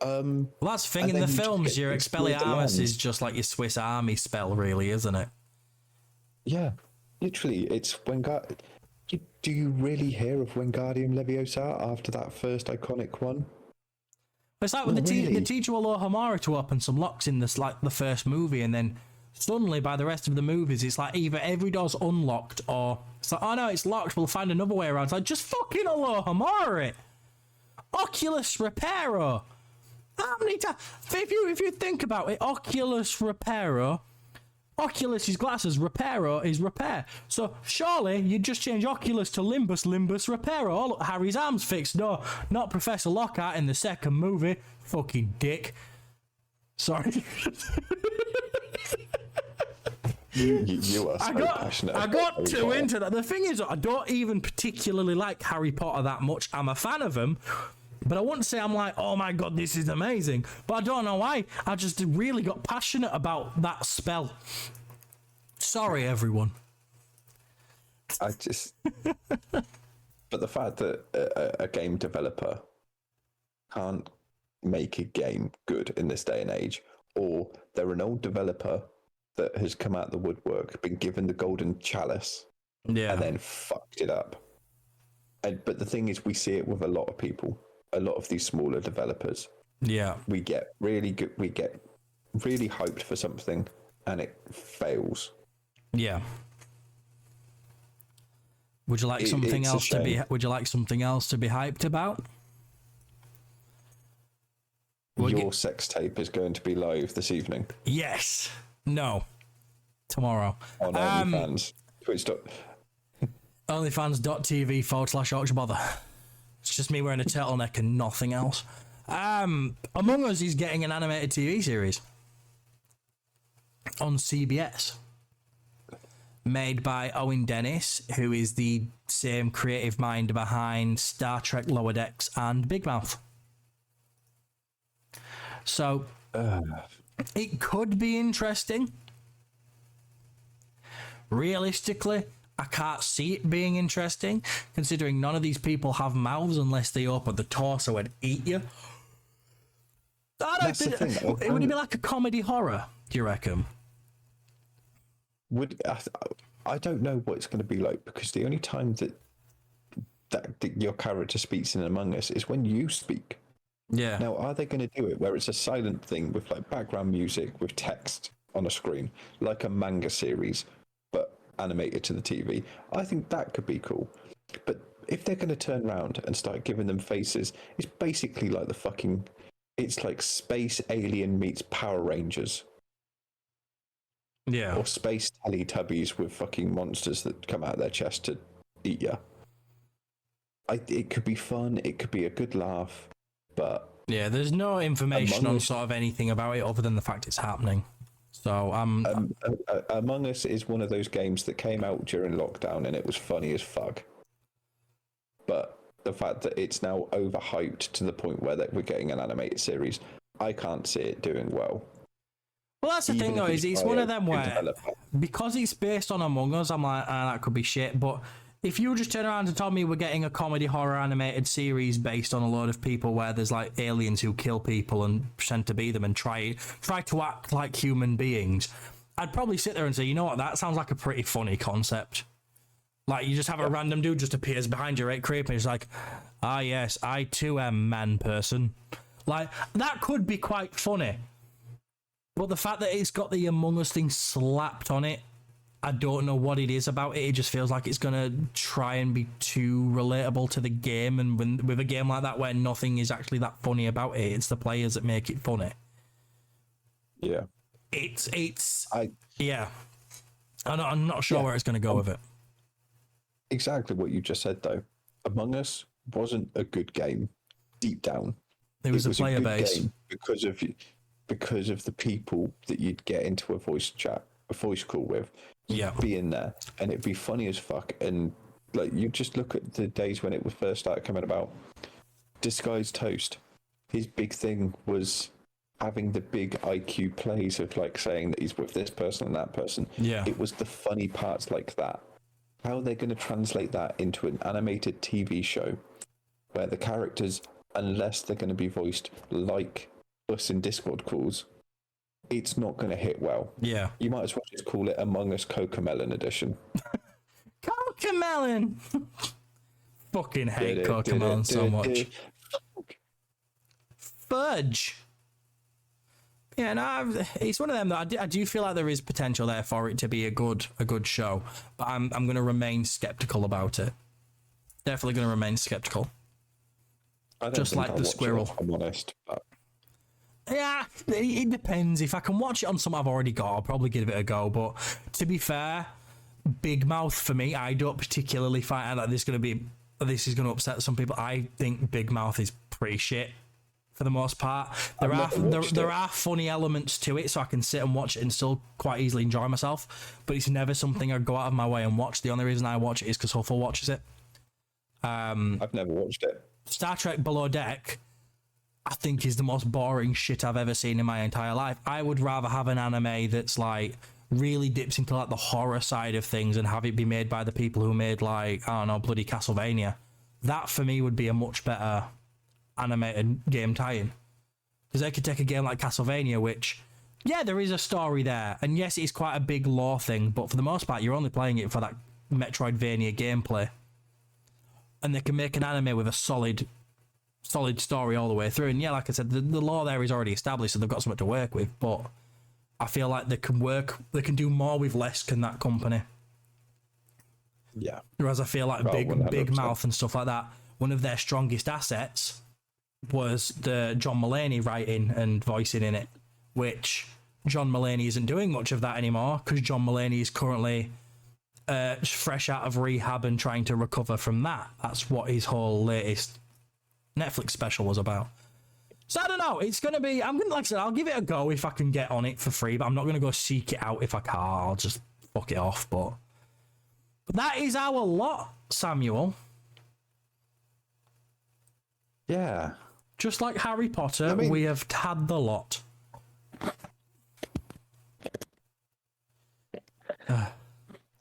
Well, that's the thing in the films. Your Expelliarmus is just like your Swiss Army spell, really, isn't it? Yeah. Literally, it's do you really hear of Wingardium Leviosa after that first iconic one? It's like when the teacher will allow Hamara to open some locks in this, like the first movie, and then suddenly by the rest of the movies, it's like either every door's unlocked or it's like, oh no, it's locked, we'll find another way around. It's like, just fucking allow Hamara it. Oculus Reparo. How many times? If you think about it, Oculus Reparo. Oculus is glasses, Reparo is repair. So surely you'd just change Oculus to Limbus Reparo. Oh look, Harry's arm's fixed. No, not Professor Lockhart in the second movie. Fucking dick. Sorry. You are so passionate. I got too into that. The thing is, I don't even particularly like Harry Potter that much. I'm a fan of him, but I wouldn't say I'm like, oh my god, this is amazing. But I don't know why. I just really got passionate about that spell. Sorry, everyone. But the fact that a game developer can't make a game good in this day and age, or they're an old developer that has come out the woodwork, been given the golden chalice, and then fucked it up. But the thing is, we see it with a lot of people, a lot of these smaller developers. Yeah, we get really good, we get really hyped for something, and it fails. Yeah. Would you like something else to be? Would you like something else to be hyped about? Your sex tape is going to be live this evening. Yes. No. Tomorrow. On OnlyFans. OnlyFans.tv/Orchbother. It's just me wearing a turtleneck and nothing else. Among Us is getting an animated TV series on CBS. Made by Owen Dennis, who is the same creative mind behind Star Trek Lower Decks and Big Mouth. So, it could be interesting. Realistically, I can't see it being interesting, considering none of these people have mouths unless they open the torso and eat you. Would it be like a comedy horror, do you reckon? I don't know what it's going to be like, because the only time that your character speaks in Among Us is when you speak. Yeah. Now, are they going to do it where it's a silent thing with like background music with text on a screen, like a manga series, but animated to the TV? I think that could be cool. But if they're going to turn around and start giving them faces, it's basically like it's like Space Alien meets Power Rangers. Yeah. Or Space Teletubbies with fucking monsters that come out of their chest to eat you. It could be fun, it could be a good laugh, but... Yeah, there's no information on sort of anything about it other than the fact it's happening. So, Among Us is one of those games that came out during lockdown and it was funny as fuck. But the fact that it's now overhyped to the point where we're getting an animated series, I can't see it doing well. Well, that's the thing, though, is it's one of them where, because it's based on Among Us, I'm like, that could be shit. But if you just turn around and tell me we're getting a comedy horror animated series based on a load of people where there's like aliens who kill people and pretend to be them and try to act like human beings, I'd probably sit there and say, you know what, that sounds like a pretty funny concept. Like, you just have a random dude just appears behind you, right, creepy, and he's like, yes, I too am man person. Like, that could be quite funny. But the fact that it's got the Among Us thing slapped on it, I don't know what it is about it. It just feels like it's going to try and be too relatable to the game. And with a game like that where nothing is actually that funny about it, it's the players that make it funny. Yeah. Yeah. I'm not sure where it's going to go with it. Exactly what you just said, though. Among Us wasn't a good game deep down. It was a player base because of the people that you'd get into a voice call with. Be in there, and it'd be funny as fuck. And like, you just look at the days when it was first started coming about. Disguised Toast, his big thing was having the big IQ plays of like saying that he's with this person and that person. Yeah, it was the funny parts like that. How are they going to translate that into an animated TV show where the characters, unless they're going to be voiced like us in Discord calls, it's not going to hit well. Yeah. You might as well just call it Among Us Cocomelon Edition. Cocomelon! Fucking hate Cocomelon so much. Fudge! Yeah, no, it's one of them that I do feel like there is potential there for it to be a good show, but I'm going to remain skeptical about it. Definitely going to remain skeptical. Just like the squirrel. I'm honest. But... Yeah, it depends. If I can watch it on something I've already got, I'll probably give it a go. But to be fair, Big Mouth for me, I don't particularly find that this is going to upset some people. I think Big Mouth is pretty shit for the most part. There are funny elements to it, so I can sit and watch it and still quite easily enjoy myself. But it's never something I go out of my way and watch. The only reason I watch it is because Huffle watches it. I've never watched it. Star Trek Below Deck, I think, is the most boring shit I've ever seen in my entire life. I would rather have an anime that's like really dips into like the horror side of things and have it be made by the people who made like, I don't know, bloody Castlevania. That for me would be a much better animated game tie-in. Because they could take a game like Castlevania, which, yeah, there is a story there, and yes, it's quite a big lore thing, but for the most part, you're only playing it for that Metroidvania gameplay. And they can make an anime with a solid story all the way through. And yeah, like I said, the lore there is already established, so they've got something to work with. But I feel like they can do more with less can that company. Yeah. Whereas I feel like Big Mouth and stuff like that, one of their strongest assets was the John Mulaney writing and voicing in it, which John Mulaney isn't doing much of that anymore because John Mulaney is currently fresh out of rehab and trying to recover from that. That's what his whole latest Netflix special was about. So I don't know. It's gonna be. Like I said, I'll give it a go if I can get on it for free. But I'm not gonna go seek it out if I can't. I'll just fuck it off. But that is our lot, Samuel. Yeah. Just like Harry Potter, we have had the lot.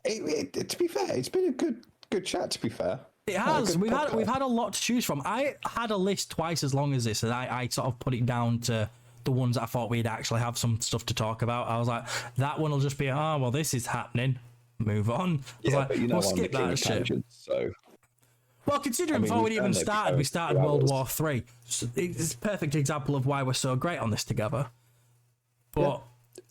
To be fair, it's been a good chat. To be fair, it has. We've had a lot to choose from. I had a list twice as long as this, and I sort of put it down to the ones that I thought we'd actually have some stuff to talk about. I was like, that one will just be, oh well, this is happening. Move on. Yeah, like, but you know, we'll skip that shit. So. Well, considering mean, before we we can even maybe started, go we in started 2 World hours. War Three. So it's a perfect example of why we're so great on this together. But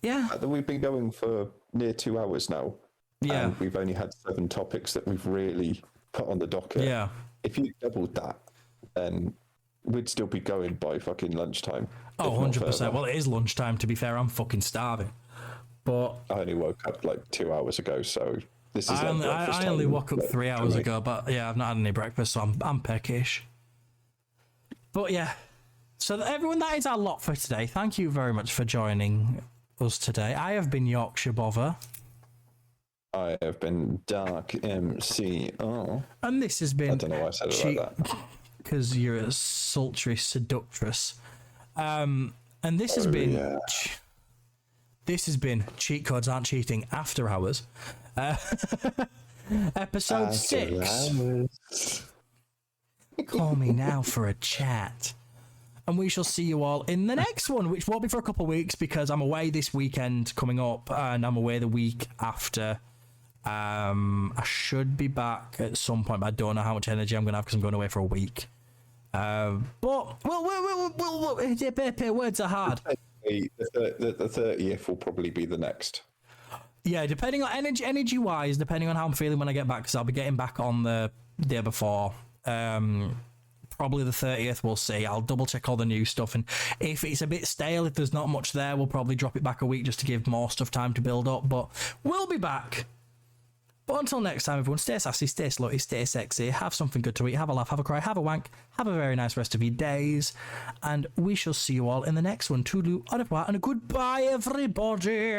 yeah. We've been going for near 2 hours now. Yeah. And we've only had 7 topics that we've really put on the docket. Yeah. If you doubled that, then we'd still be going by fucking lunchtime. Oh, if not 100%. further. Well, it is lunchtime, to be fair. I'm fucking starving. But I only woke up like 2 hours ago, so this is like breakfast I only time, woke up like, 3 hours for me. ago, but yeah, I've not had any breakfast, so I'm peckish. But yeah, so everyone, that is our lot for today. Thank you very much for joining us today. I have been Yorkshire Bother. I have been Dark MCR. And this has been... I don't know why I said it like that. Because you're a sultry seductress. And this has been... Yeah. This has been Cheat Codes Aren't Cheating After Hours. Episode 6. Call me now for a chat. And we shall see you all in the next one, which won't be for a couple of weeks because I'm away this weekend coming up and I'm away the week after. I should be back at some point, but I don't know how much energy I'm going to have because I'm going away for a week. But words are hard. The 30th will probably be the next. Yeah, depending on energy wise, depending on how I'm feeling when I get back, because I'll be getting back on the day before. Probably the 30th, we'll see. I'll double check all the new stuff, and if it's a bit stale, if there's not much there, we'll probably drop it back a week just to give more stuff time to build up. But we'll be back. But until next time, everyone, stay sassy, stay slutty, stay sexy, have something good to eat, have a laugh, have a cry, have a wank, have a very nice rest of your days, and we shall see you all in the next one. Toodaloo, au revoir, and goodbye, everybody.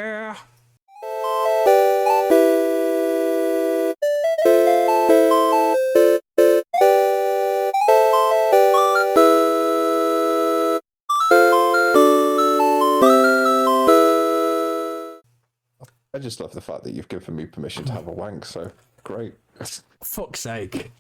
I just love the fact that you've given me permission to have a wank, so great. Fuck's sake.